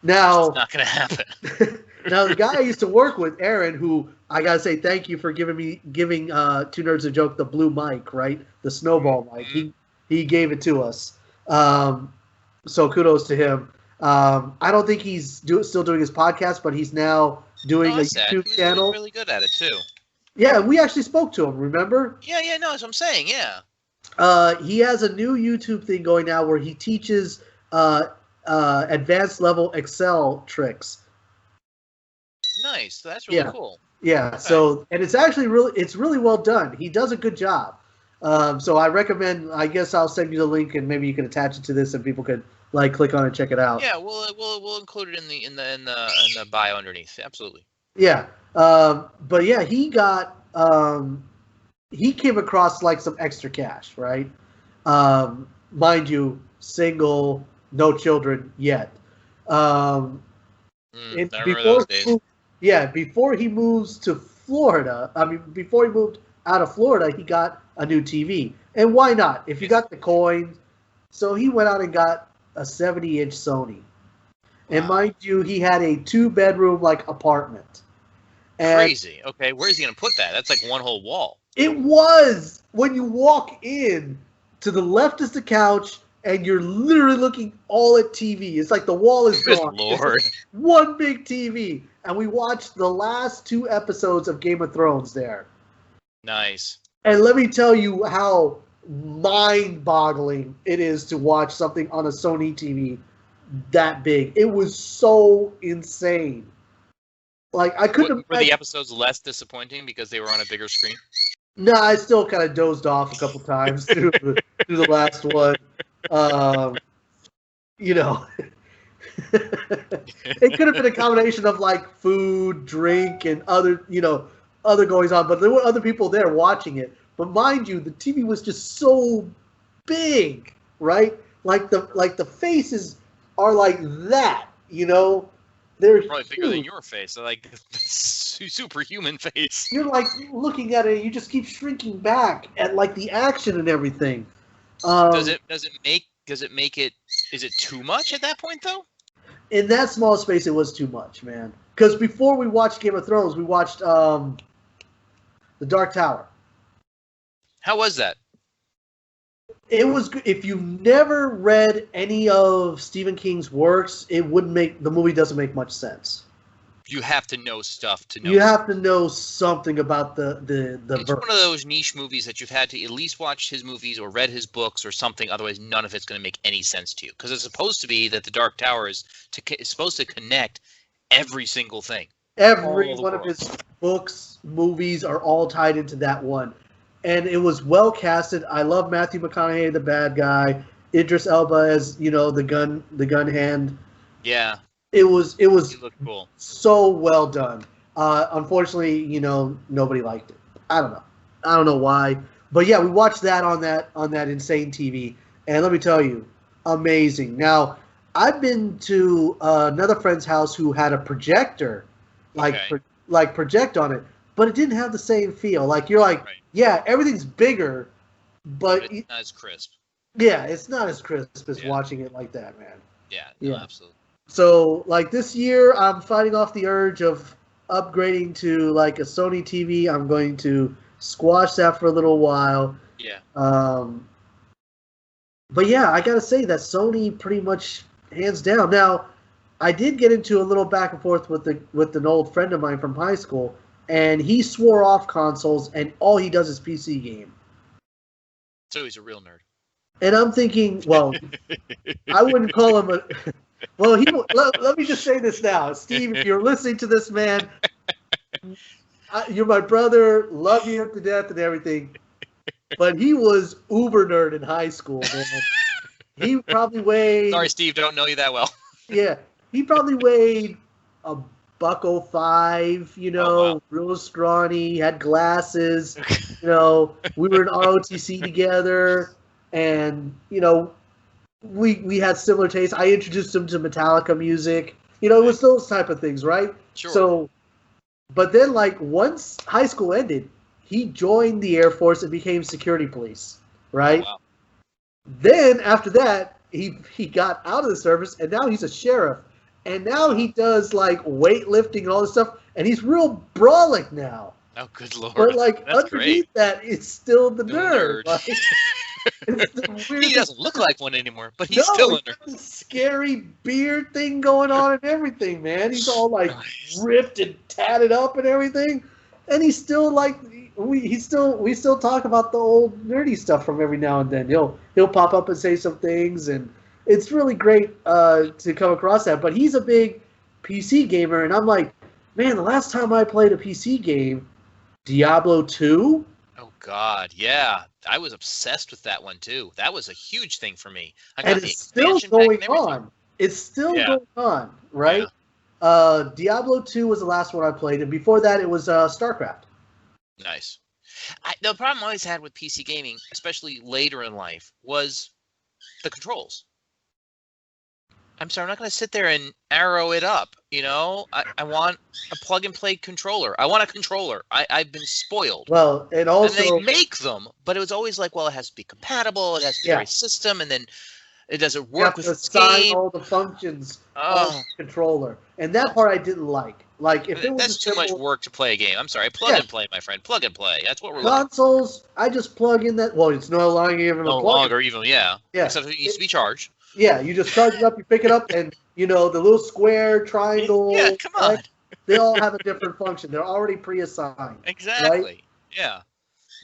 Speaker 2: Now,
Speaker 3: it's not going to happen.
Speaker 2: Now, the guy I used to work with, Aaron, who I got to say thank you for giving Two Nerds a Joke the blue mic, right? The snowball mic. He gave it to us. So kudos to him. I don't think he's still doing his podcast, but he's now doing a YouTube channel.
Speaker 3: He's really good at it, too.
Speaker 2: Yeah, we actually spoke to him, remember?
Speaker 3: Yeah, no, that's what I'm saying, yeah.
Speaker 2: He has a new YouTube thing going now where he teaches advanced level Excel tricks.
Speaker 3: Nice. That's really cool.
Speaker 2: Yeah. Okay. So, and it's actually really well done. He does a good job. So I recommend. I guess I'll send you the link, and maybe you can attach it to this, and people could like click on it and check it out.
Speaker 3: Yeah, we'll include it in the bio underneath. Absolutely.
Speaker 2: Yeah. But yeah, he came across like some extra cash, right? Mind you, single, no children yet.
Speaker 3: I remember those days.
Speaker 2: Before he moves to Florida, before he moved out of Florida, he got a new TV. And why not? If you got the coin. So he went out and got a 70-inch Sony. And mind you, he had a 2-bedroom like apartment. And
Speaker 3: crazy. Okay, where's he going to put that? That's like one whole wall.
Speaker 2: It was. When you walk in, to the left is the couch, and you're literally looking all at TV. It's like the wall is gone.
Speaker 3: Good Lord.
Speaker 2: It's one big TV. And we watched the last 2 episodes of Game of Thrones there.
Speaker 3: Nice.
Speaker 2: And let me tell you how mind-boggling it is to watch something on a Sony TV that big. It was so insane. Like, I couldn't.
Speaker 3: Were the episodes less disappointing because they were on a bigger screen?
Speaker 2: No, I still kind of dozed off a couple times through the last one. It could have been a combination of like food, drink, and other goings on. But there were other people there watching it. But mind you, the TV was just so big, right? Like the faces are like that, They're
Speaker 3: probably bigger than your face. They're like superhuman face.
Speaker 2: You're like looking at it, and you just keep shrinking back at like the action and everything.
Speaker 3: Does it make it? Is it too much at that point though?
Speaker 2: In that small space, it was too much, man. Because before we watched Game of Thrones, we watched The Dark Tower.
Speaker 3: How was that?
Speaker 2: It was good. If you've never read any of Stephen King's works, the movie doesn't make much sense.
Speaker 3: You have to know stuff to know.
Speaker 2: You have to know something about the
Speaker 3: It's
Speaker 2: verse.
Speaker 3: one of those niche movies that you've had to at least watch his movies or read his books or something. Otherwise, none of it's going to make any sense to you. Because it's supposed to be that the Dark Tower is supposed to connect every single thing.
Speaker 2: Every one of his books, movies are all tied into that one. And it was well casted. I love Matthew McConaughey, the bad guy. Idris Elba as, the gun hand.
Speaker 3: Yeah.
Speaker 2: It was
Speaker 3: He looked cool.
Speaker 2: So well done. Unfortunately, nobody liked it. I don't know why. But yeah, we watched that on that insane TV, and let me tell you, amazing. Now, I've been to another friend's house who had a projector, project on it, but it didn't have the same feel. Like you're like, right. Yeah, everything's bigger, but
Speaker 3: it's not as crisp.
Speaker 2: Yeah, it's not as crisp as watching it like that, man.
Speaker 3: Yeah, absolutely.
Speaker 2: So, like, this year, I'm fighting off the urge of upgrading to, like, a Sony TV. I'm going to squash that for a little while.
Speaker 3: Yeah.
Speaker 2: But, yeah, I got to say that Sony pretty much hands down. Now, I did get into a little back and forth with an old friend of mine from high school, and he swore off consoles, and all he does is PC game.
Speaker 3: So he's a real nerd.
Speaker 2: And I'm thinking, well, I wouldn't call him a... Well, let me just say this now. Steve, if you're listening to this, man, you're my brother, love you to death and everything, but he was uber nerd in high school, man. He probably weighed... Sorry,
Speaker 3: Steve, don't know you that well.
Speaker 2: Yeah, he probably weighed $105,
Speaker 3: wow.
Speaker 2: Real scrawny, had glasses, we were in ROTC together, and, we had similar tastes. I introduced him to Metallica music. It was those type of things, right?
Speaker 3: Sure.
Speaker 2: So, but then, like, once high school ended, he joined the Air Force and became security police, right?
Speaker 3: Oh, wow.
Speaker 2: Then, after that, he got out of the service, and now he's a sheriff. And now he does, like, weightlifting and all this stuff, and he's real brolic now.
Speaker 3: Oh, good Lord.
Speaker 2: But, like,
Speaker 3: that's
Speaker 2: underneath
Speaker 3: great.
Speaker 2: that, it's still the nerd. Like,
Speaker 3: he doesn't look like one anymore, but he's still a nerd.
Speaker 2: Got this scary beard thing going on and everything, man. He's all, like, ripped and tatted up and everything. And he's still, like, we still talk about the old nerdy stuff from every now and then. He'll pop up and say some things, and it's really great to come across that. But he's a big PC gamer, and I'm like, man, the last time I played a PC game, Diablo 2?
Speaker 3: Oh, God, yeah. I was obsessed with that one, too. That was a huge thing for me.
Speaker 2: And it's still going on. It's still going on, right? Yeah. Diablo 2 was the last one I played, and before that, it was StarCraft.
Speaker 3: Nice. The problem I always had with PC gaming, especially later in life, was the controls. I'm sorry, I'm not going to sit there and arrow it up, I want a plug-and-play controller. I want a controller. I've been spoiled.
Speaker 2: Well, and also...
Speaker 3: And they make them, but it was always like, well, it has to be compatible, it has to be the right system, and then it doesn't work with this game. You have to assign
Speaker 2: all the functions of the controller. And that part I didn't like. Like, if it was
Speaker 3: That's too much work to play a game. I'm sorry. Plug and play, my friend. Plug and play. That's what we're
Speaker 2: Consoles, I just plug in that... Well, it's no longer even a plug.
Speaker 3: No longer even, yeah. Except it needs to be charged.
Speaker 2: Yeah, you just charge it up, you pick it up, and, the little square, triangle...
Speaker 3: Yeah, come on.
Speaker 2: Right? They all have a different function. They're already pre-assigned.
Speaker 3: Exactly.
Speaker 2: Right?
Speaker 3: Yeah.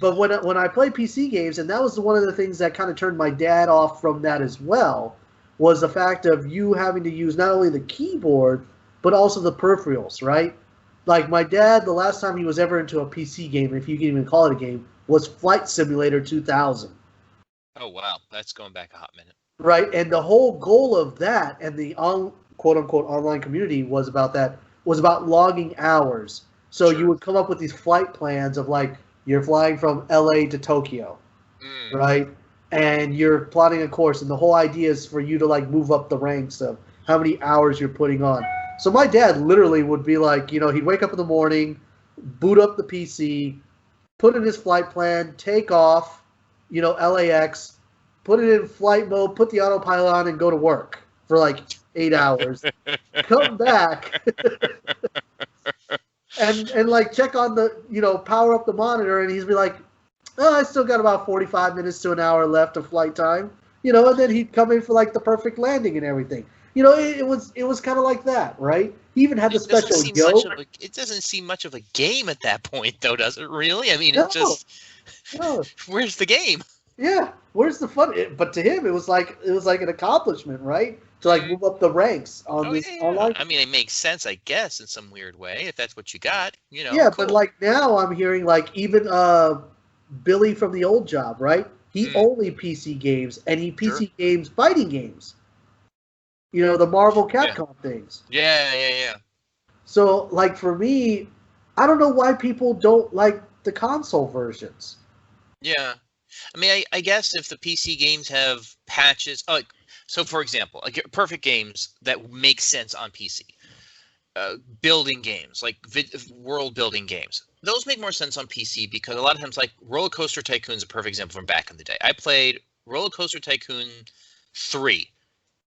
Speaker 2: But when I play PC games, and that was one of the things that kind of turned my dad off from that as well, was the fact of you having to use not only the keyboard, but also the peripherals, right? Like, my dad, the last time he was ever into a PC game, if you can even call it a game, was Flight Simulator 2000.
Speaker 3: Oh, wow. That's going back a hot minute.
Speaker 2: Right, and the whole goal of that and the quote-unquote online community was about logging hours. So you would come up with these flight plans of, like, you're flying from LA to Tokyo, right? And you're plotting a course, and the whole idea is for you to, like, move up the ranks of how many hours you're putting on. So my dad literally would be like, he'd wake up in the morning, boot up the PC, put in his flight plan, take off, LAX, put it in flight mode, put the autopilot on, and go to work for like 8 hours. Come back and like check on the, power up the monitor, and he'd be like, oh, I still got about 45 minutes to an hour left of flight time, and then he'd come in for like the perfect landing and everything. It was kind of like that, right? He even had the special yoke.
Speaker 3: It doesn't seem much of a game at that point, though, does it really? I mean,
Speaker 2: no.
Speaker 3: Where's the game?
Speaker 2: Yeah, where's the fun? But to him, it was like an accomplishment, right? To like move up the ranks on this online.
Speaker 3: I mean, it makes sense, I guess, in some weird way, if that's what you got.
Speaker 2: Yeah,
Speaker 3: cool.
Speaker 2: But like now, I'm hearing like even Billy from the old job, right? He only PC games, and he PC games fighting games. The Marvel Capcom things.
Speaker 3: Yeah.
Speaker 2: So, like, for me, I don't know why people don't like the console versions.
Speaker 3: Yeah. I mean, I guess if the PC games have patches, so for example, like perfect games that make sense on PC, building games, like world building games, those make more sense on PC because a lot of times, like Roller Coaster Tycoon is a perfect example from back in the day. I played Roller Coaster Tycoon 3.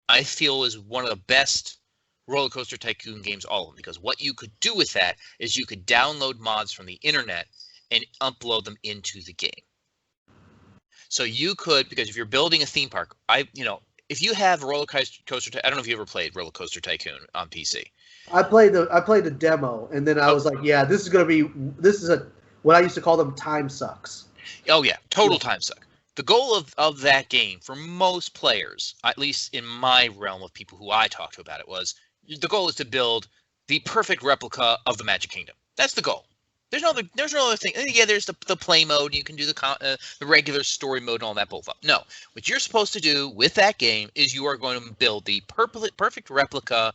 Speaker 3: I feel is one of the best Roller Coaster Tycoon games, all of them, because what you could do with that is you could download mods from the internet and upload them into the game. So you could, because if you're building a theme park, if you have Roller Coaster, I don't know if you ever played Roller Coaster Tycoon on PC.
Speaker 2: I played the demo, and then I was like, yeah, this is what I used to call them time sucks.
Speaker 3: Oh yeah, total time suck. The goal of that game for most players, at least in my realm of people who I talked to about it, was the goal is to build the perfect replica of the Magic Kingdom. That's the goal. There's no other thing. Yeah, there's the play mode. You can do the regular story mode and all that bullfuck. No, what you're supposed to do with that game is you are going to build the perfect replica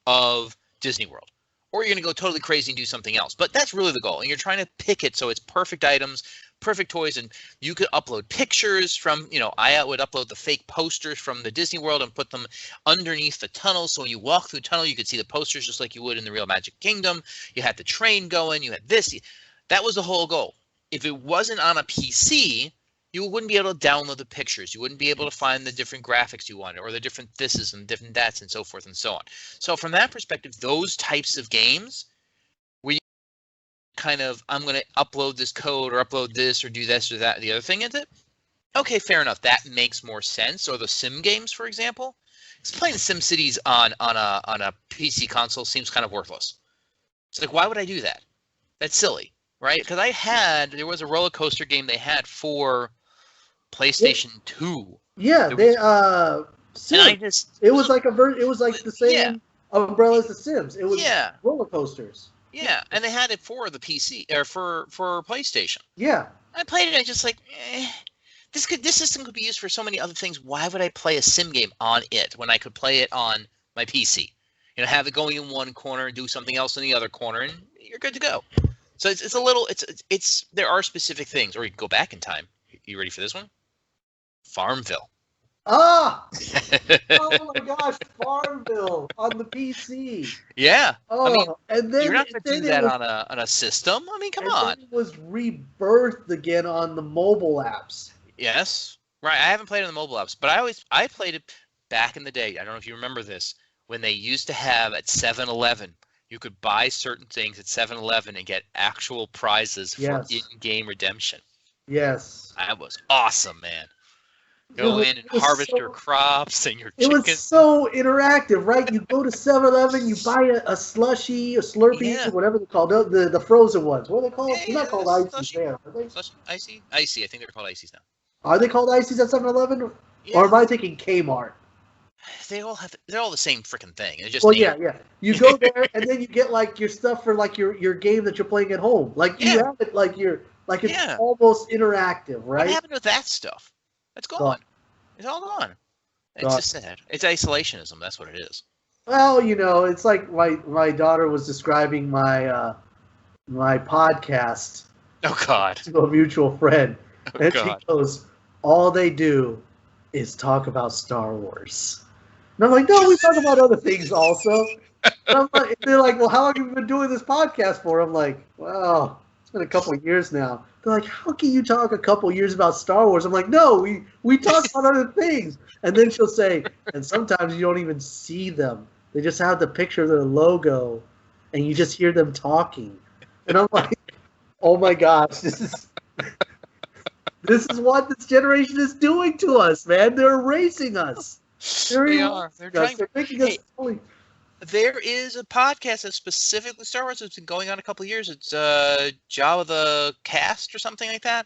Speaker 3: of Disney World. Or you're going to go totally crazy and do something else. But that's really the goal. And you're trying to pick it so it's perfect items, perfect toys, and you could upload pictures from, I would upload the fake posters from the Disney World and put them underneath the tunnel. So when you walk through the tunnel, you could see the posters just like you would in the real Magic Kingdom. You had the train going, you had this. That was the whole goal. If it wasn't on a PC, you wouldn't be able to download the pictures. You wouldn't be able to find the different graphics you wanted or the different thises and different that's and so forth and so on. So from that perspective, those types of games where you kind of, I'm going to upload this code or upload this or do this or that, the other thing is it. Okay, fair enough. That makes more sense. Or the sim games, for example. Because playing the Sim Cities on a PC console seems kind of worthless. It's like, why would I do that? That's silly, right? Because there was a roller coaster game they had for PlayStation 2.
Speaker 2: Yeah, it was like the same umbrella as the Sims. It was roller coasters.
Speaker 3: Yeah, and they had it for the PC or for PlayStation.
Speaker 2: Yeah,
Speaker 3: I played it and I just like, this system could be used for so many other things. Why would I play a sim game on it when I could play it on my PC? Have it going in one corner and do something else in the other corner, and you're good to go. So it's a little there are specific things, or you can go back in time. You ready for this one? Farmville.
Speaker 2: Oh my gosh, Farmville on the PC.
Speaker 3: Yeah.
Speaker 2: Oh,
Speaker 3: I mean,
Speaker 2: and then
Speaker 3: you're not going to do that on a system. I mean, come on.
Speaker 2: Then it was rebirthed again on the mobile apps.
Speaker 3: Yes. Right. I haven't played it on the mobile apps, but I played it back in the day. I don't know if you remember this, when they used to have at 7-Eleven, you could buy certain things at 7-Eleven and get actual prizes for in-game redemption.
Speaker 2: Yes.
Speaker 3: That was awesome, man. Go in and harvest your crops and your chickens.
Speaker 2: It was so interactive, right? You go to 7-Eleven, you buy a slushie, a Slurpee, whatever they're called, the frozen ones. What are they called? They're not called ices there, are they?
Speaker 3: Icy? Icy. I think they're called ices now.
Speaker 2: Are they called ices at 7-Eleven? Yeah. Or am I thinking Kmart?
Speaker 3: They're all the same freaking thing. It's just
Speaker 2: yeah. You go there and then you get like your stuff for like your game that you're playing at home. Like you have it it's almost interactive, right?
Speaker 3: What happened with that stuff? It's gone. It's all gone. It's just sad. It's isolationism. That's what it is.
Speaker 2: Well, it's like my daughter was describing my podcast.
Speaker 3: Oh God.
Speaker 2: To a mutual friend, and she goes, "All they do is talk about Star Wars." And I'm like, "No, we talk about other things also." And they're like, "Well, how long have you been doing this podcast for?" I'm like, "Well, it's been a couple of years now. They're like, how can you talk a couple of years about Star Wars? I'm like, no, we talk about other things. And then she'll say, and sometimes you don't even see them. They just have the picture of their logo, and you just hear them talking. And I'm like, oh my gosh, this is what this generation is doing to us, man. They're erasing us.
Speaker 3: They are. They're trying.
Speaker 2: They're making us fully.
Speaker 3: There is a podcast that's specifically Star Wars. It's been going on a couple of years. It's Jabba the Cast or something like that.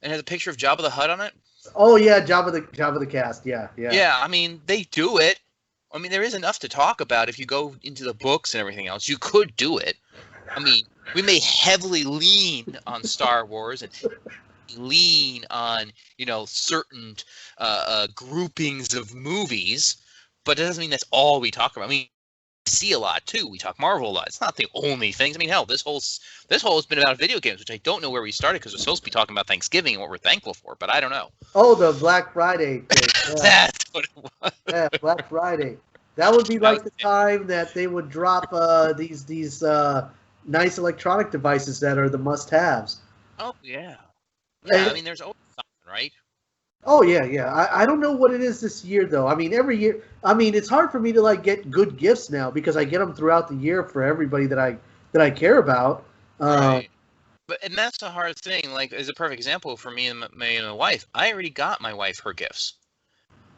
Speaker 3: And it has a picture of Jabba the Hutt on it.
Speaker 2: Oh yeah, Jabba the Cast. Yeah.
Speaker 3: Yeah, I mean, they do it. I mean, there is enough to talk about if you go into the books and everything else. You could do it. I mean, we may heavily lean on Star Wars and lean on, certain groupings of movies, but it doesn't mean that's all we talk about. I mean, we see a lot too. We talk Marvel a lot. It's not the only things. I mean, hell, this whole has been about video games, which I don't know where we started because we're supposed to be talking about Thanksgiving and what we're thankful for, but I don't know.
Speaker 2: Oh, the Black Friday thing. Yeah.
Speaker 3: That's what it was.
Speaker 2: Yeah, Black Friday. That would be like the time that they would drop these nice electronic devices that are the must-haves.
Speaker 3: Oh yeah. Yeah, I mean, there's always something, right?
Speaker 2: Oh yeah. I don't know what it is this year though. I mean, every year. I mean, it's hard for me to like get good gifts now because I get them throughout the year for everybody that I care about.
Speaker 3: Right. And that's the hard thing. Like, as a perfect example for me and my wife, I already got my wife her gifts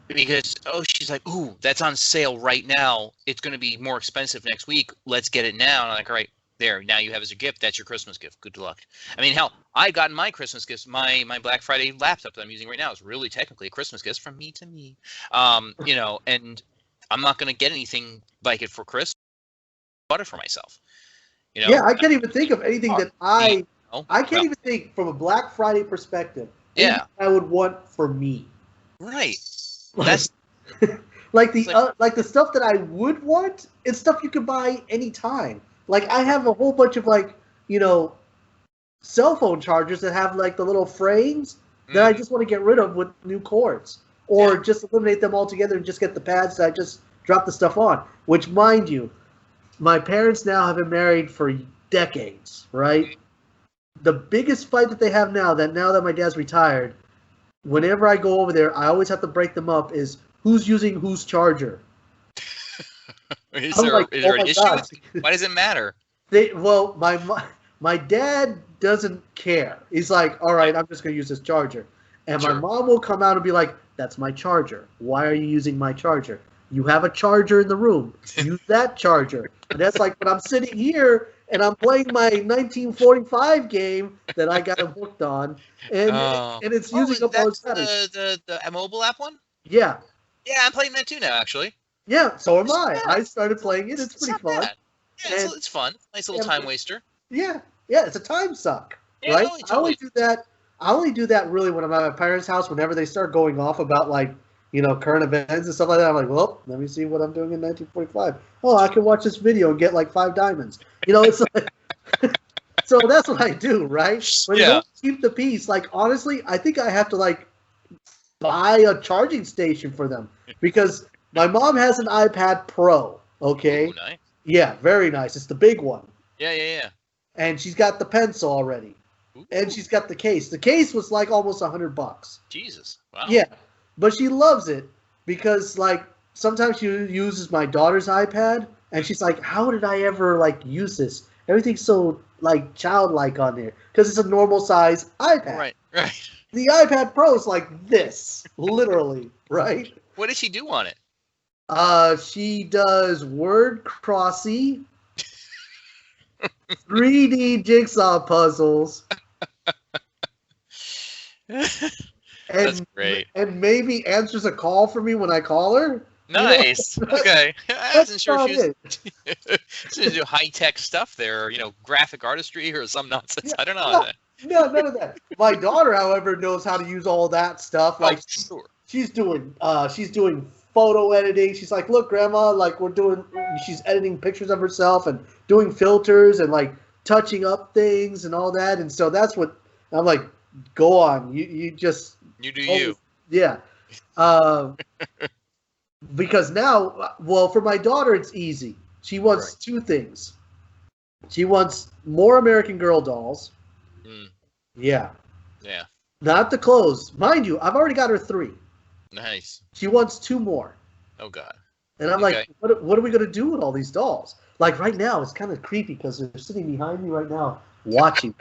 Speaker 3: because she's like, ooh, that's on sale right now. It's going to be more expensive next week. Let's get it now. And I'm like, all right. There, now you have as a gift. That's your Christmas gift. Good luck. I mean, hell, I got my Christmas gifts. My Black Friday laptop that I'm using right now is really technically a Christmas gift from me to me. And I'm not going to get anything like it for Christmas. I bought it for myself.
Speaker 2: Yeah, I can't even think of anything that I can't even think from a Black Friday perspective.
Speaker 3: Yeah,
Speaker 2: I would want for me.
Speaker 3: Right. That's
Speaker 2: like the stuff that I would want. It's stuff you could buy anytime. Like, I have a whole bunch of, cell phone chargers that have, the little frames that I just want to get rid of with new cords. Or just eliminate them altogether and just get the pads that I just drop the stuff on. Which, mind you, my parents now have been married for decades, right? The biggest fight that they have now that my dad's retired, whenever I go over there, I always have to break them up, is who's using whose charger.
Speaker 3: Is there an issue? Why does it matter?
Speaker 2: My dad doesn't care. He's like, all right, I'm just going to use this charger. And my mom will come out and be like, that's my charger. Why are you using my charger? You have a charger in the room. Use that charger. And that's like when I'm sitting here and I'm playing my 1945 game that I got him hooked on. And it's using up all his batteries.
Speaker 3: The mobile app one?
Speaker 2: Yeah.
Speaker 3: Yeah, I'm playing that too now, actually.
Speaker 2: Yeah, so am I. I started playing it. It's pretty fun.
Speaker 3: Bad. Yeah, it's fun. Nice little time waster.
Speaker 2: Yeah, it's a time suck, right?
Speaker 3: Totally.
Speaker 2: I only do that really when I'm at my parents' house. Whenever they start going off about current events and stuff like that, I'm like, well, let me see what I'm doing in 1945. Oh, I can watch this video and get 5 diamonds. It's like, so that's what I do, right? But you don't keep the peace. Honestly, I think I have to buy a charging station for them because my mom has an iPad Pro, okay?
Speaker 3: Ooh, nice.
Speaker 2: Yeah, very nice. It's the big one.
Speaker 3: Yeah.
Speaker 2: And she's got the pencil already. Ooh. And she's got the case. The case was almost $100.
Speaker 3: Jesus. Wow.
Speaker 2: Yeah. But she loves it because sometimes she uses my daughter's iPad and she's like, how did I ever use this? Everything's so childlike on there because it's a normal size iPad.
Speaker 3: Right.
Speaker 2: The iPad Pro is like this, literally, right?
Speaker 3: What does she do on it?
Speaker 2: She does word crossy, 3D jigsaw puzzles,
Speaker 3: That's great.
Speaker 2: And maybe answers a call for me when I call her.
Speaker 3: Nice. Okay. I wasn't sure if she was do high-tech stuff there, or, graphic artistry or some nonsense. Yeah, I don't know.
Speaker 2: No, none of that. My daughter, however, knows how to use all that stuff.
Speaker 3: Sure.
Speaker 2: She's doing photo editing. She's like, look, Grandma, she's editing pictures of herself and doing filters and touching up things and all that. And so that's what I'm like, go on. You do you. Yeah. Because now, for my daughter, it's easy. She wants two things. She wants more American Girl dolls.
Speaker 3: Mm,
Speaker 2: Yeah.
Speaker 3: yeah.
Speaker 2: Not the clothes. Mind you, I've already got her 3.
Speaker 3: Nice.
Speaker 2: She wants 2 more.
Speaker 3: Oh God.
Speaker 2: And I'm
Speaker 3: Okay.
Speaker 2: like, what are we going to do with all these dolls? Like right now, it's kind of creepy because they're sitting behind me right now watching.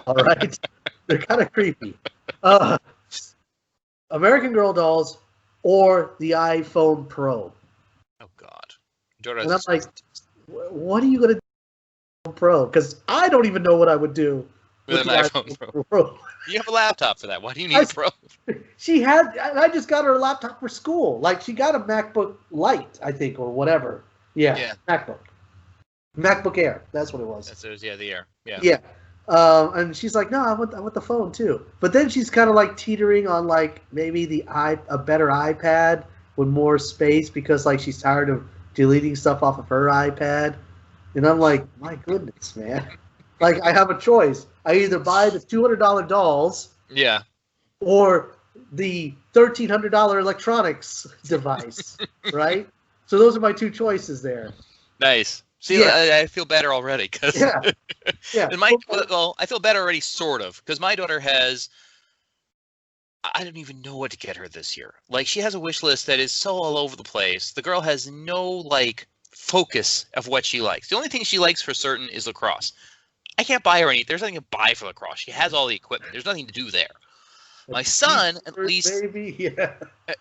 Speaker 2: All right? They're kind of creepy. American Girl dolls or the iPhone Pro.
Speaker 3: Oh God. Daughter
Speaker 2: And
Speaker 3: has
Speaker 2: I'm like,
Speaker 3: expensive taste.
Speaker 2: what are you going to do with the Pro? Because I don't even know what I would do
Speaker 3: With
Speaker 2: with
Speaker 3: an
Speaker 2: the
Speaker 3: iPhone
Speaker 2: iPhone
Speaker 3: Pro.
Speaker 2: Pro.
Speaker 3: You have a laptop for that. Why do you need a Pro?
Speaker 2: I just got her a laptop for school. Like she got a MacBook Lite, I think, or whatever. Yeah. MacBook Air. That's what it was.
Speaker 3: The Air. Yeah.
Speaker 2: Yeah. And she's like, no, I want the phone too. But then she's kind of like teetering on like maybe a better iPad with more space because like she's tired of deleting stuff off of her iPad. And I'm like, my goodness, man. Like I have a choice. I either buy the $200 dolls,
Speaker 3: Yeah.
Speaker 2: or the $1,300 electronics device, right? So those are my 2 choices there.
Speaker 3: Nice. See, I feel better already because
Speaker 2: Yeah.
Speaker 3: I feel better already, sort of, because my daughter has. I don't even know what to get her this year. Like she has a wish list that is so all over the place. The girl has no like focus of what she likes. The only thing she likes for certain is lacrosse. I can't buy her any. There's nothing to buy for lacrosse. She has all the equipment. There's nothing to do there. My son, at least,
Speaker 2: maybe, yeah.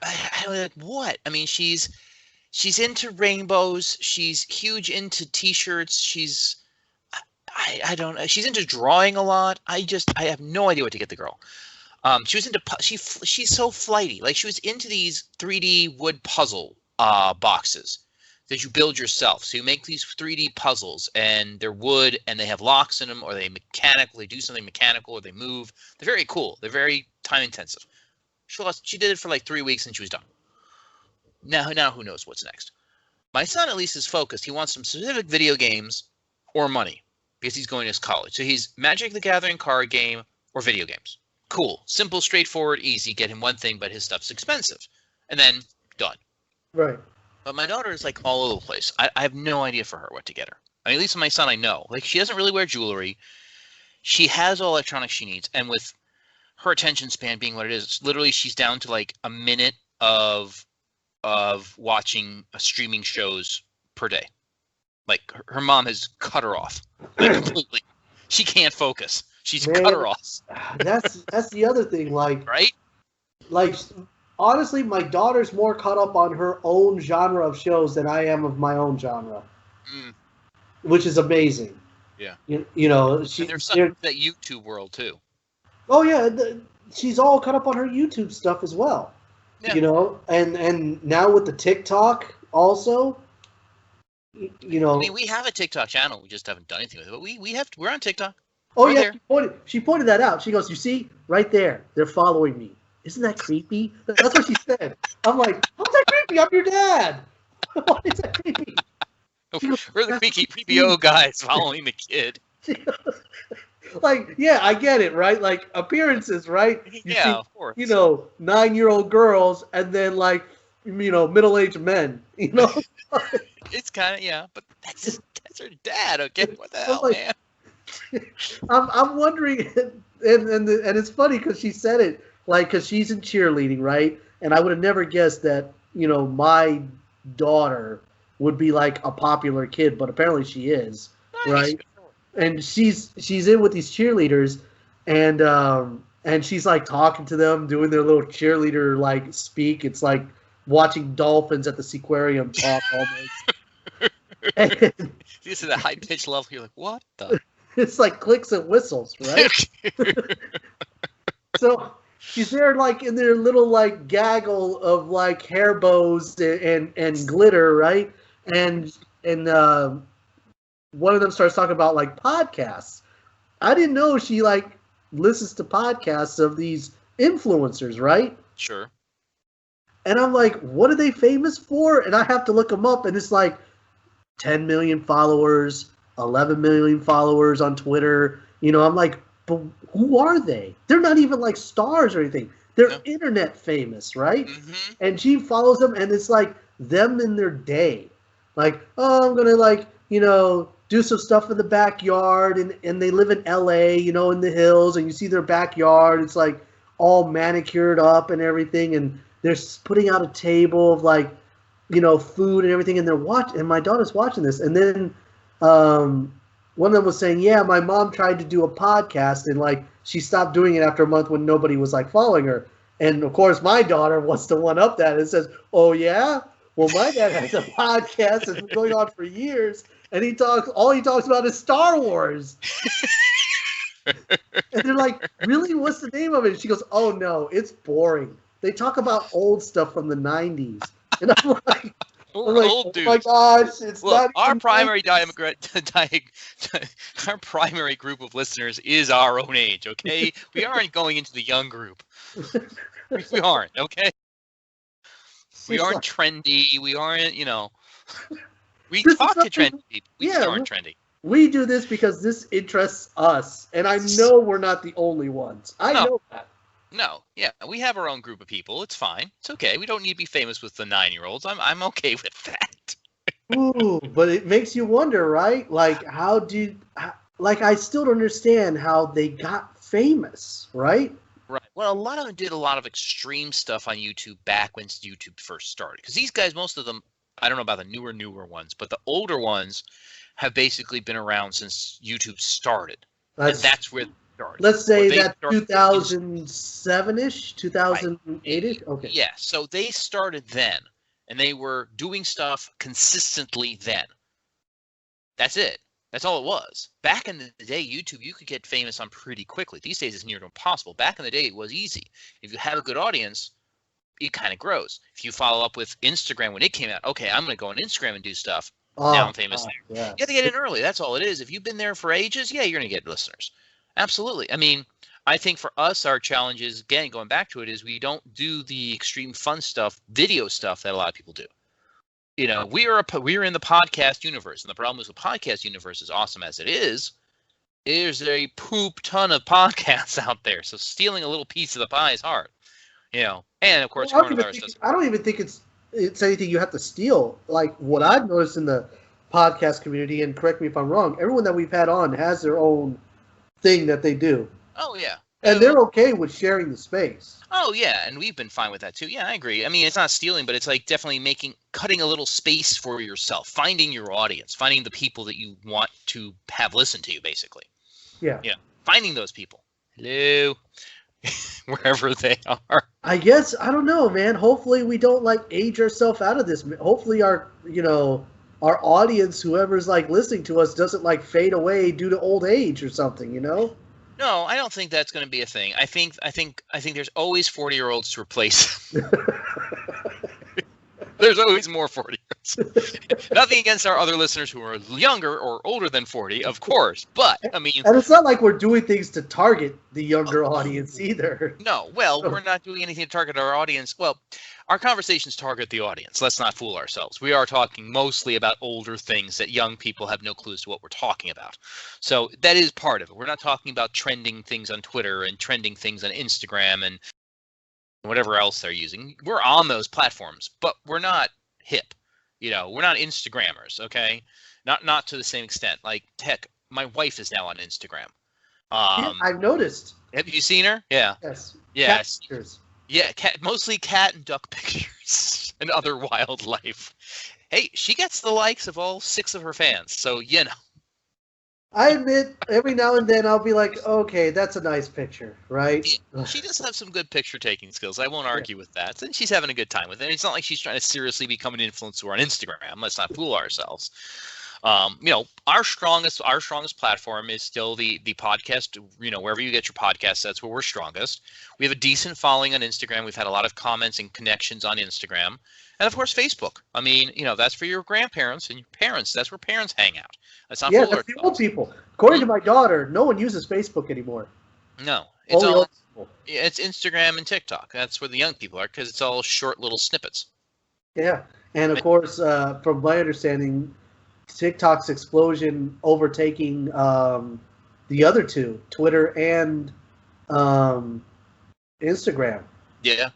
Speaker 3: I don't know what. I mean, she's into rainbows. She's huge into T-shirts. I don't know. She's into drawing a lot. I have no idea what to get the girl. She was into she's so flighty. Like she was into these 3D wood puzzle boxes that you build yourself. So you make these 3D puzzles, and they're wood, and they have locks in them, or they do something mechanical, or they move. They're very cool. They're very time intensive. She did it for like 3 weeks, and she was done. Now who knows what's next? My son at least is focused. He wants some specific video games or money because he's going to college. So he's Magic the Gathering card game or video games. Cool, simple, straightforward, easy. Get him one thing, but his stuff's expensive, and then done.
Speaker 2: Right.
Speaker 3: But my daughter is like all over the place. I have no idea for her what to get her. I mean, at least with my son, I know. Like she doesn't really wear jewelry. She has all electronics she needs, and with her attention span being what it is, literally she's down to like a minute of watching streaming shows per day. Like her mom has cut her off completely. She can't focus. She's cut her off.
Speaker 2: That's the other thing. Like
Speaker 3: right.
Speaker 2: Like honestly, my daughter's more caught up on her own genre of shows than I am of my own genre, which is amazing.
Speaker 3: Yeah.
Speaker 2: You know,
Speaker 3: there's some that YouTube world too.
Speaker 2: Oh yeah, she's all caught up on her YouTube stuff as well. Yeah. You know, and now with the TikTok also, you know.
Speaker 3: I mean, we have a TikTok channel. We just haven't done anything with it. But we're on TikTok.
Speaker 2: Oh yeah, she pointed that out. She goes, "You see, right there, they're following me. Isn't that creepy?" That's what she said. I'm like, "How's that creepy? I'm your dad. Why is that creepy?"
Speaker 3: We're the creepy old guys following the kid.
Speaker 2: Like, yeah, I get it, right? Like appearances, right? You see,
Speaker 3: of course.
Speaker 2: You know, 9-year-old girls, and then like, you know, middle-aged men. You know,
Speaker 3: it's kind of but that's her dad. Okay, what the hell, like, man?
Speaker 2: I'm wondering, and it's funny because she said it like because she's in cheerleading, right? And I would have never guessed that, you know, my daughter would be like a popular kid, but apparently she is, nice. Right? And she's in with these cheerleaders, and she's like talking to them, doing their little cheerleader like speak. It's like watching dolphins at the Seaquarium talk almost. And
Speaker 3: you see that high pitched level, you're like, what the?
Speaker 2: It's like clicks and whistles, right? So she's there like in their little like gaggle of like hair bows and glitter, right? And one of them starts talking about like podcasts. I didn't know she like listens to podcasts of these influencers, right?
Speaker 3: Sure.
Speaker 2: And I'm like, what are they famous for? And I have to look them up, and it's like 10 million followers, 11 million followers on Twitter. You know, I'm like, but who are they? They're not even like stars or anything. They're internet famous, right? Mm-hmm. And she follows them, and it's like them in their day. Like, oh, I'm going to like, you know, do some stuff in the backyard, and they live in LA, you know, in the hills, and you see their backyard. It's like all manicured up and everything, and they're putting out a table of like, you know, food and everything, and and my daughter's watching this, and then one of them was saying, yeah, my mom tried to do a podcast, and like she stopped doing it after a month when nobody was like following her. And of course, my daughter wants to one up that and says, "Oh yeah, well my dad has a podcast that's been going on for years, and all he talks about is Star Wars." And they're like, "Really? What's the name of it?" And she goes, "Oh no, it's boring. They talk about old stuff from the '90s." And I'm like,
Speaker 3: old dudes.
Speaker 2: Oh my gosh, it's
Speaker 3: Look,
Speaker 2: not
Speaker 3: our
Speaker 2: even
Speaker 3: primary our primary group of listeners is our own age, okay? We aren't going into the young group. We aren't, okay? We aren't trendy. We aren't, you know. We talk to trendy people. We just aren't trendy.
Speaker 2: We do this because this interests us, and I know we're not the only ones. I know that.
Speaker 3: No, yeah, we have our own group of people. It's fine. It's okay. We don't need to be famous with the 9-year-olds. I'm okay with that.
Speaker 2: Ooh, but it makes you wonder, right? Like, I still don't understand how they got famous, right?
Speaker 3: Right. Well, a lot of them did a lot of extreme stuff on YouTube back when YouTube first started. Because these guys, most of them, I don't know about the newer ones, but the older ones have basically been around since YouTube started. That's where.
Speaker 2: Let's say that 2007-ish, 2008-ish? Okay.
Speaker 3: Yeah, so they started then, and they were doing stuff consistently then. That's it. That's all it was. Back in the day, YouTube, you could get famous on pretty quickly. These days, it's near to impossible. Back in the day, it was easy. If you have a good audience, it kind of grows. If you follow up with Instagram when it came out, okay, I'm going to go on Instagram and do stuff. Now I'm famous there. Yeah. You have to get in early. That's all it is. If you've been there for ages, yeah, you're going to get listeners. Absolutely. I mean, I think for us, our challenge is, again, going back to it, is we don't do the extreme fun stuff, video stuff that a lot of people do. You know, we are in the podcast universe, and the problem is the podcast universe, as awesome as it is, there's a poop ton of podcasts out there. So stealing a little piece of the pie is hard. You know, and of course, coronavirus doesn't.
Speaker 2: I don't even think it's anything you have to steal. Like what I've noticed in the podcast community, and correct me if I'm wrong, everyone that we've had on has their own thing that they do.
Speaker 3: Oh yeah.
Speaker 2: And they're okay with sharing the space.
Speaker 3: Oh yeah, and we've been fine with that too. Yeah, I agree. I mean, it's not stealing, but it's like definitely cutting a little space for yourself, finding your audience, finding the people that you want to have listen to you, basically.
Speaker 2: Yeah.
Speaker 3: Yeah. Finding those people. Hello. Wherever they are.
Speaker 2: I guess, I don't know, man. Hopefully we don't like age ourselves out of this. Hopefully our audience, whoever's like listening to us, doesn't like fade away due to old age or something, you know?
Speaker 3: No, I don't think that's going to be a thing. I think there's always 40-year-olds to replace. There's always more 40-year-olds. Nothing against our other listeners who are younger or older than 40, of course. But, I mean...
Speaker 2: And it's not like we're doing things to target the younger audience either.
Speaker 3: No, well, we're not doing anything to target our audience. Well, our conversations target the audience. Let's not fool ourselves. We are talking mostly about older things that young people have no clue as to what we're talking about. So that is part of it. We're not talking about trending things on Twitter and trending things on Instagram and whatever else they're using. We're on those platforms, but we're not hip. You know, we're not Instagrammers, okay? Not to the same extent. Like, heck, my wife is now on Instagram.
Speaker 2: Yeah, I've noticed.
Speaker 3: Have you seen her? Yeah.
Speaker 2: Yes.
Speaker 3: Yes. Yeah, mostly cat and duck pictures and other wildlife. Hey, she gets the likes of all 6 of her fans, so you know.
Speaker 2: I admit, every now and then I'll be like, okay, that's a nice picture, right?
Speaker 3: Yeah, she does have some good picture-taking skills. I won't argue with that. And she's having a good time with it. It's not like she's trying to seriously become an influencer on Instagram. Let's not fool ourselves. You know, our strongest platform is still the podcast. You know, wherever you get your podcasts, that's where we're strongest. We have a decent following on Instagram. We've had a lot of comments and connections on Instagram, and of course Facebook. I mean, you know, that's for your grandparents and your parents. That's where parents hang out. That's not
Speaker 2: that's the old people. According to my daughter, no one uses Facebook anymore.
Speaker 3: No, it's Instagram and TikTok. That's where the young people are because it's all short little snippets.
Speaker 2: Yeah, and of course, from my understanding, TikTok's explosion overtaking the other two, Twitter and Instagram.
Speaker 3: Yeah.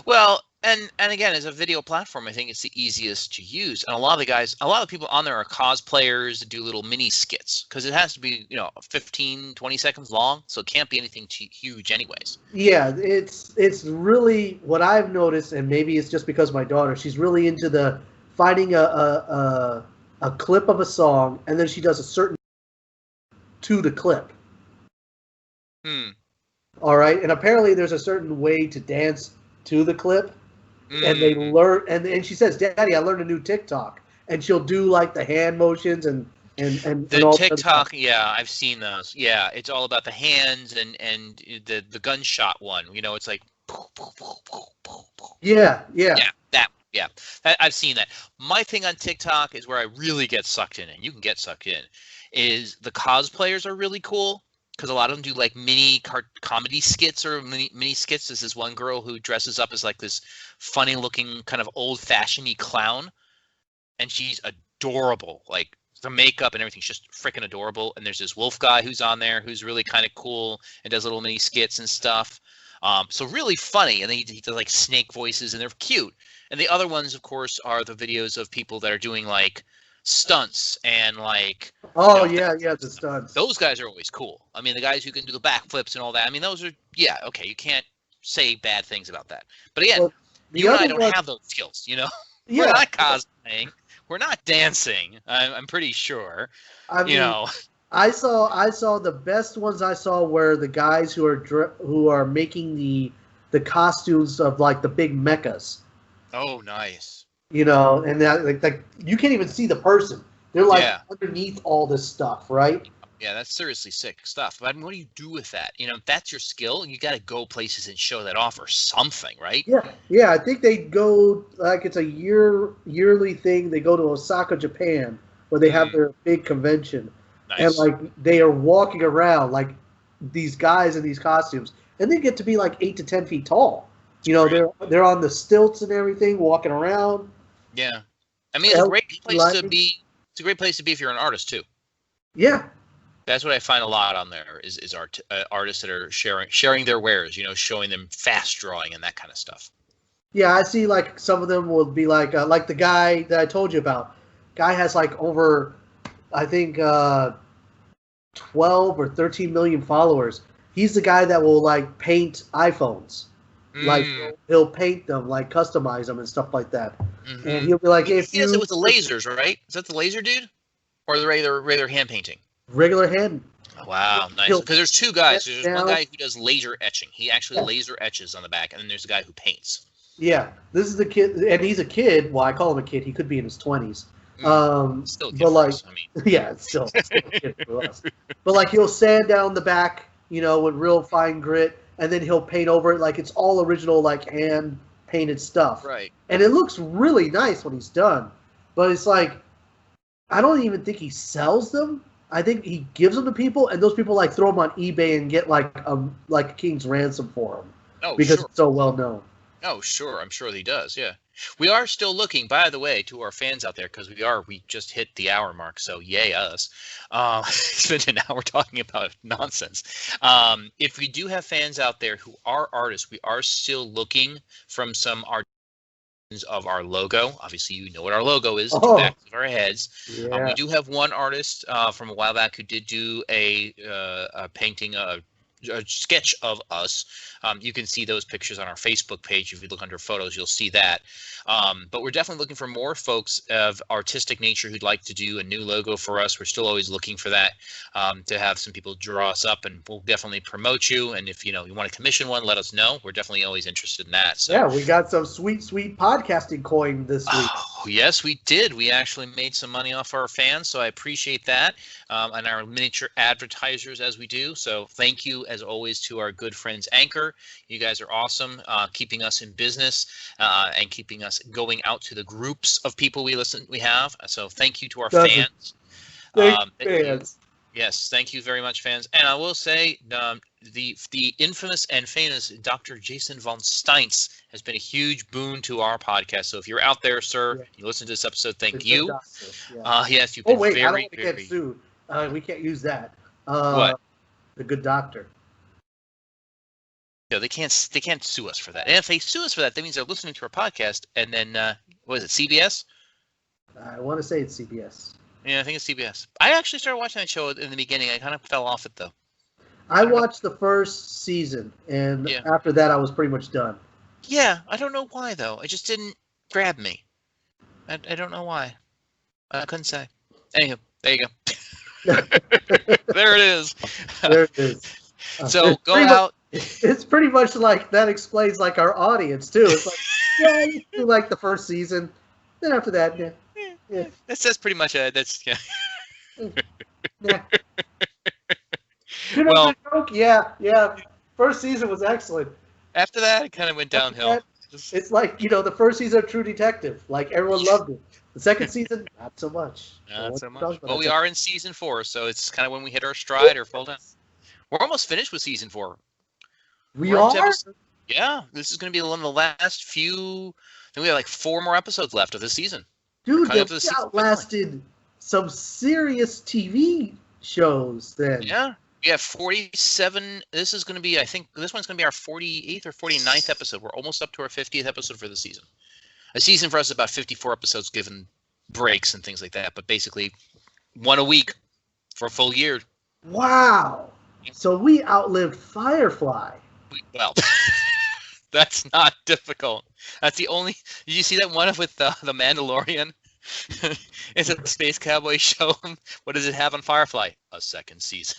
Speaker 3: Well, And again, as a video platform, I think it's the easiest to use. And a lot of people on there are cosplayers that do little mini skits because it has to be, 15, 20 seconds long. So it can't be anything too huge anyways.
Speaker 2: Yeah, it's really what I've noticed, and maybe it's just because my daughter, she's really into the finding a clip of a song, and then she does a certain to the clip. All right, and apparently there's a certain way to dance to the clip. And they learn, and she says, "Daddy, I learned a new TikTok," and she'll do like the hand motions and
Speaker 3: the
Speaker 2: all
Speaker 3: TikTok. Yeah, I've seen those. Yeah, it's all about the hands and the gunshot one. It's like.
Speaker 2: Yeah.
Speaker 3: I've seen that. My thing on TikTok is where I really get sucked in, and you can get sucked in. Is the cosplayers are really cool. Because a lot of them do like mini comedy skits or mini skits. There's this one girl who dresses up as like this funny looking kind of old fashioned clown. And she's adorable. Like the makeup and everything's just freaking adorable. And there's this wolf guy who's on there who's really kind of cool and does little mini skits and stuff. So really funny. And then he does like snake voices and they're cute. And the other ones, of course, are the videos of people that are doing like stunts and like
Speaker 2: the stunts.
Speaker 3: Those guys are always cool. I mean, the guys who can do the backflips and all that. I mean, those are okay. You can't say bad things about that. But again, you and I don't have those skills. We're not cosplaying. We're not dancing. I'm pretty sure.
Speaker 2: I mean, I saw the best ones. I saw were the guys who are making the costumes of like the big mechas.
Speaker 3: Oh, nice.
Speaker 2: And that like you can't even see the person. They're like underneath all this stuff, right?
Speaker 3: Yeah, that's seriously sick stuff. But I mean, what do you do with that? If that's your skill, you got to go places and show that off or something, right?
Speaker 2: Yeah. I think they go like it's a yearly thing. They go to Osaka, Japan, where they have their big convention, and like they are walking around like these guys in these costumes, and they get to be like 8 to 10 feet tall. They're on the stilts and everything, walking around.
Speaker 3: Yeah, I mean, it's a great place to be. It's a great place to be if you're an artist too.
Speaker 2: Yeah,
Speaker 3: that's what I find a lot on there is artists that are sharing their wares. Showing them fast drawing and that kind of stuff.
Speaker 2: Yeah, I see. Like some of them will be like the guy that I told you about. Guy has like over, I think, 12 or 13 million followers. He's the guy that will like paint iPhones. Like he'll paint them, like customize them and stuff like that. Mm-hmm. And he'll be like,
Speaker 3: he does it with the lasers, right? Is that the laser dude, or the regular hand painting?
Speaker 2: Regular hand.
Speaker 3: Oh, wow, nice. Because there's two guys. There's one guy who does laser etching. He actually laser etches on the back, and then there's a guy who paints.
Speaker 2: Yeah, this is the kid, and he's a kid. Well, I call him a kid. He could be in his 20s.
Speaker 3: Still a kid
Speaker 2: but like,
Speaker 3: us, I mean.
Speaker 2: Yeah, it's still a kid for us. But like, he'll sand down the back, with real fine grit. And then he'll paint over it like it's all original, like hand painted stuff.
Speaker 3: Right.
Speaker 2: And it looks really nice when he's done. But it's like, I don't even think he sells them. I think he gives them to people, and those people like throw them on eBay and get like a king's ransom for them.
Speaker 3: Oh,
Speaker 2: because
Speaker 3: sure.
Speaker 2: it's so well known.
Speaker 3: Oh, sure. I'm sure he does. Yeah. We are still looking, by the way, to our fans out there, because we just hit the hour mark. So yay us. Spent an hour talking about nonsense. If we do have fans out there who are artists, we are still looking from some artisans of our logo. Obviously, you know what our logo is, two backs of our heads.
Speaker 2: Yeah.
Speaker 3: We do have one artist from a while back who did do a painting, a sketch of us. You can see those pictures on our Facebook page. If you look under photos, you'll see that. But we're definitely looking for more folks of artistic nature who'd like to do a new logo for us. We're still always looking for that, to have some people draw us up, and we'll definitely promote you. And if you want to commission one, let us know. We're definitely always interested in that. So.
Speaker 2: Yeah, we got some sweet podcasting coin this week.
Speaker 3: Oh, yes, we did. We actually made some money off our fans, so I appreciate that. And our miniature advertisers as we do. So thank you, as always, to our good friends Anchor. You guys are awesome, keeping us in business and keeping us going out to the groups of people we have. So thank you to our fans.
Speaker 2: Fans.
Speaker 3: Yes, thank you very much, fans. And I will say the infamous and famous Dr. Jason von Steintz has been a huge boon to our podcast. So if you're out there, sir, you listen to this episode, thank you. Yes, you've been
Speaker 2: I don't want to get sued. We can't use that.
Speaker 3: What?
Speaker 2: The good doctor.
Speaker 3: they can't sue us for that. And if they sue us for that, that means they're listening to our podcast. And then what is it, CBS?
Speaker 2: I want to say it's CBS.
Speaker 3: Yeah, I think it's CBS. I actually started watching that show in the beginning. I kind of fell off it though.
Speaker 2: I watched the first season, and after that, I was pretty much done.
Speaker 3: Yeah, I don't know why though. It just didn't grab me. I don't know why. I couldn't say. Anywho, there you go. There it is.
Speaker 2: There it is.
Speaker 3: So go out.
Speaker 2: It's pretty much like that explains like our audience too. It's like, yeah, you do like the first season, then after that, yeah.
Speaker 3: That's pretty much it. That's yeah.
Speaker 2: Yeah. Well, yeah. First season was excellent.
Speaker 3: After that, it kind of went downhill.
Speaker 2: It's like, the first season of True Detective. Like, everyone loved it. The second season, not so much.
Speaker 3: Not so much. Well, we are in season 4, so it's kind of when we hit our stride or fall down. We're almost finished with season 4.
Speaker 2: We are?
Speaker 3: Yeah, this is going to be one of the last few. I think we have like 4 more episodes left of this season.
Speaker 2: Dude, they outlasted some serious TV shows then.
Speaker 3: Yeah. We have 47. This is going to be, I think, this one's going to be our 48th or 49th episode. We're almost up to our 50th episode for the season. A season for us is about 54 episodes, given breaks and things like that. But basically, one a week for a full year.
Speaker 2: Wow. So we outlived Firefly.
Speaker 3: Well, that's not difficult. That's the only. Did you see that one with the Mandalorian? It's a space cowboy show. What does it have on Firefly? A second season.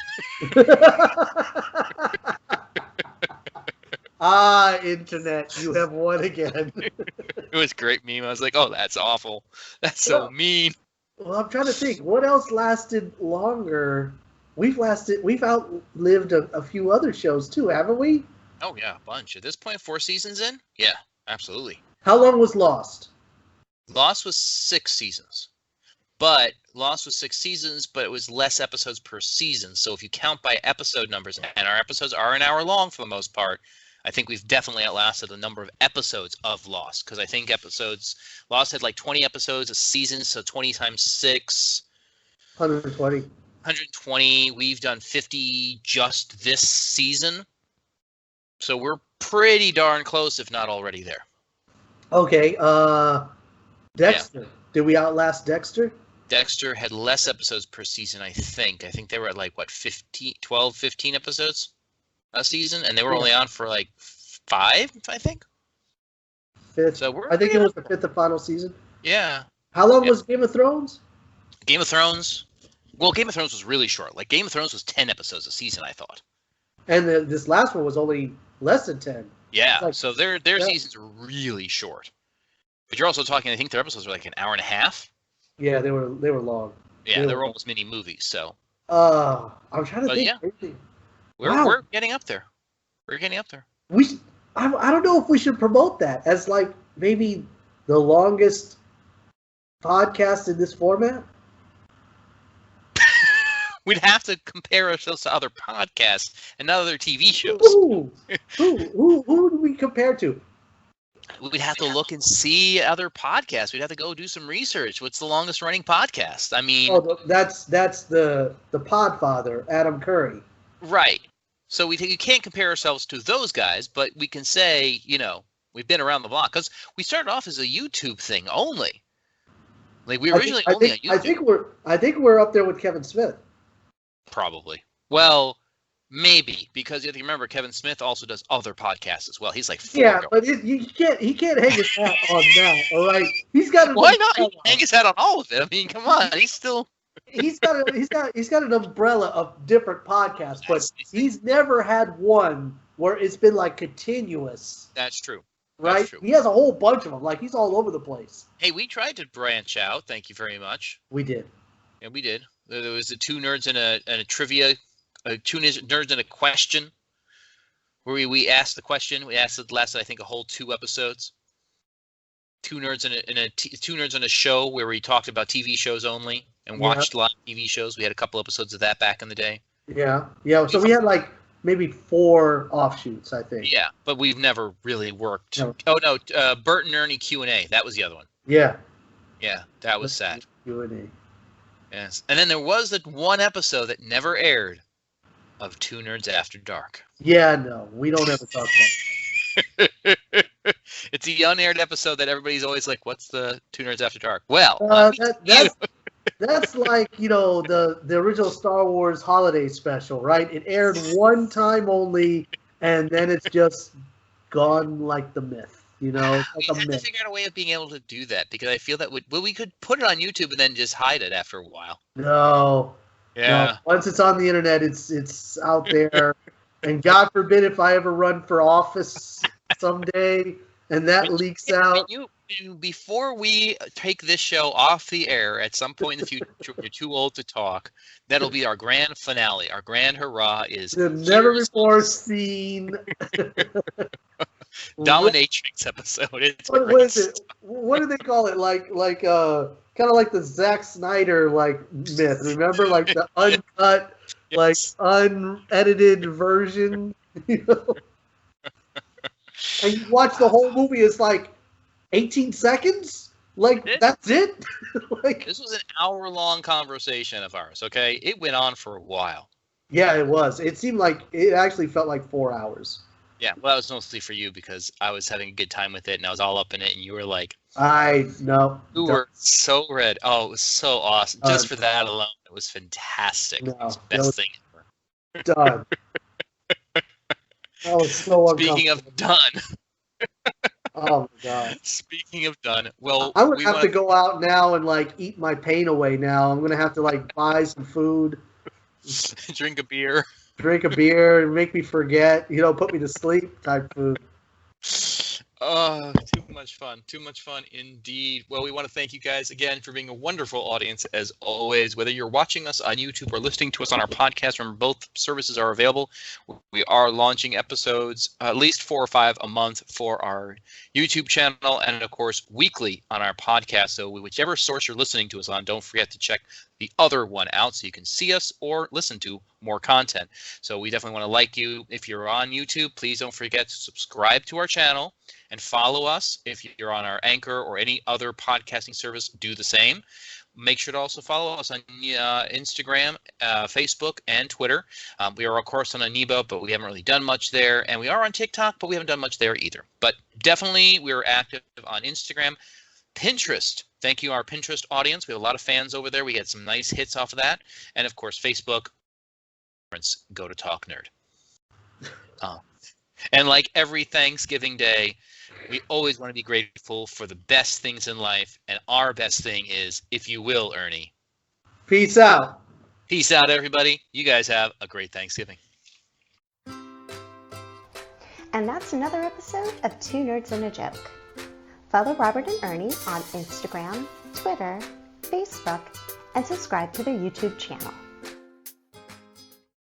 Speaker 2: Internet, you have won again.
Speaker 3: It was a great meme. I was like, oh, that's awful. That's so mean.
Speaker 2: Well, I'm trying to think. What else lasted longer? We've outlived a few other shows too, haven't we?
Speaker 3: Oh, yeah, a bunch. At this point, 4 seasons in? Yeah, absolutely.
Speaker 2: How long was Lost?
Speaker 3: Lost was 6 seasons. But Lost was 6 seasons, but it was less episodes per season. So if you count by episode numbers, and our episodes are an hour long for the most part, I think we've definitely outlasted the number of episodes of Lost. Because I think Lost had like 20 episodes a season, so 20 times 6.
Speaker 2: 120.
Speaker 3: 120. We've done 50 just this season. So we're pretty darn close, if not already there.
Speaker 2: Okay, Dexter. Yeah. Did we outlast Dexter?
Speaker 3: Dexter had less episodes per season, I think. I think they were at like, 12, 15 episodes a season? And they were only on for like 5, I think?
Speaker 2: 5th.
Speaker 3: So
Speaker 2: I think it was the 5th and final season.
Speaker 3: Yeah.
Speaker 2: How long was Game of Thrones?
Speaker 3: Game of Thrones? Well, Game of Thrones was really short. Like, Game of Thrones was 10 episodes a season, I thought.
Speaker 2: And this last one was only less than 10.
Speaker 3: Yeah, like, so their seasons are really short. But you're also talking, I think their episodes were like an hour and a half.
Speaker 2: Yeah, they were long.
Speaker 3: Yeah, they were almost mini movies, so.
Speaker 2: I'm trying to think.
Speaker 3: Yeah. We're getting up there. We're getting up there.
Speaker 2: I don't know if we should promote that as like maybe the longest podcast in this format.
Speaker 3: We'd have to compare ourselves to other podcasts and other TV shows.
Speaker 2: Who do we compare to?
Speaker 3: We'd have to look and see other podcasts. We'd have to go do some research. What's the longest running podcast? I mean,
Speaker 2: that's the Podfather, Adam Curry.
Speaker 3: Right. So you can't compare ourselves to those guys, but we can say, we've been around the block because we started off as a YouTube thing only. Like we originally only on YouTube.
Speaker 2: I think we're up there with Kevin Smith.
Speaker 3: Probably. Well, maybe, because you have to remember Kevin Smith also does other podcasts as well. He's like 4
Speaker 2: Yeah, but he can't hang his hat on that. All right, he's got.
Speaker 3: Why not? He can hang his hat on all of it. I mean, come on, he's still.
Speaker 2: He's got an umbrella of different podcasts, but he's never had one where it's been like continuous.
Speaker 3: That's true.
Speaker 2: Right?
Speaker 3: That's true.
Speaker 2: He has a whole bunch of them. Like he's all over the place.
Speaker 3: Hey, we tried to branch out. Thank you very much.
Speaker 2: We did.
Speaker 3: Yeah, we did. There was the 2 nerds and a trivia, 2 nerds and a question, where we asked the question. We asked it lasted, I think, a whole 2 episodes. 2 nerds and a show where we talked about TV shows only and watched a lot of TV shows. We had a couple episodes of that back in the day.
Speaker 2: Yeah. So we had like maybe 4 offshoots, I think.
Speaker 3: Yeah, but we've never really worked.
Speaker 2: No.
Speaker 3: Oh no, Bert and Ernie Q&A. That was the other one.
Speaker 2: Yeah.
Speaker 3: Yeah, that was sad.
Speaker 2: Q&A.
Speaker 3: Yes, and then there was that one episode that never aired, of Two Nerds After Dark.
Speaker 2: Yeah, no, we don't ever talk about that.
Speaker 3: It's the unaired episode that everybody's always like, "What's the Two Nerds After Dark?" Well,
Speaker 2: that's like, the original Star Wars holiday special, right? It aired one time only, and then it's just gone like the myth. It's like
Speaker 3: we
Speaker 2: a
Speaker 3: have to
Speaker 2: myth.
Speaker 3: figure out a way of being able to do that, because I feel that we could put it on YouTube and then just hide it after a while.
Speaker 2: No.
Speaker 3: Yeah.
Speaker 2: No. Once it's on the internet, it's out there. And God forbid if I ever run for office someday and that leaks out.
Speaker 3: Before we take this show off the air at some point in the future, when you're too old to talk, that'll be our grand finale. Our grand hurrah is
Speaker 2: the never before seen
Speaker 3: dominatrix episode.
Speaker 2: What is it? What do they call it? Like kind of like the Zack Snyder myth. Remember, like the uncut,
Speaker 3: yes.
Speaker 2: Unedited version. And you watch the whole movie. It's like 18 seconds. That's it.
Speaker 3: This was an hour-long conversation of ours. Okay, it went on for a while.
Speaker 2: Yeah, it was. It seemed like it actually felt like 4 hours.
Speaker 3: Yeah, well, that was mostly for you because I was having a good time with it and I was all up in it, and you were like,
Speaker 2: You
Speaker 3: were so red. Oh, it was so awesome. Just for that alone, it was fantastic.
Speaker 2: No,
Speaker 3: it was the best thing ever.
Speaker 2: Done. That was so uncomfortable.
Speaker 3: Speaking of done.
Speaker 2: Oh my God.
Speaker 3: Speaking of done, well,
Speaker 2: I would have to go out now and eat my pain away now. I'm gonna have to buy some food.
Speaker 3: Drink a beer.
Speaker 2: Drink a beer and make me forget, put me to sleep type food.
Speaker 3: Oh, too much fun. Too much fun indeed. Well, we want to thank you guys again for being a wonderful audience as always. Whether you're watching us on YouTube or listening to us on our podcast, remember both services are available. We are launching episodes at least 4 or 5 a month for our YouTube channel and, of course, weekly on our podcast. So whichever source you're listening to us on, don't forget to check the other one out so you can see us or listen to more content. So we definitely want to like you. If you're on YouTube, please don't forget to subscribe to our channel and follow us. If you're on our Anchor or any other podcasting service, do the same. Make sure to also follow us on Instagram, Facebook, and Twitter. We are, of course, on Anibo, but we haven't really done much there. And we are on TikTok, but we haven't done much there either. But definitely, we're active on Instagram. Pinterest. Thank you, our Pinterest audience. We have a lot of fans over there. We had some nice hits off of that. And, of course, Facebook. Go to Talk Nerd. And like every Thanksgiving Day, we always want to be grateful for the best things in life. And our best thing is, if you will, Ernie.
Speaker 2: Peace out.
Speaker 3: Peace out, everybody. You guys have a great Thanksgiving.
Speaker 1: And that's another episode of Two Nerds and a Joke. Follow Robert and Ernie on Instagram, Twitter, Facebook, and subscribe to their YouTube channel.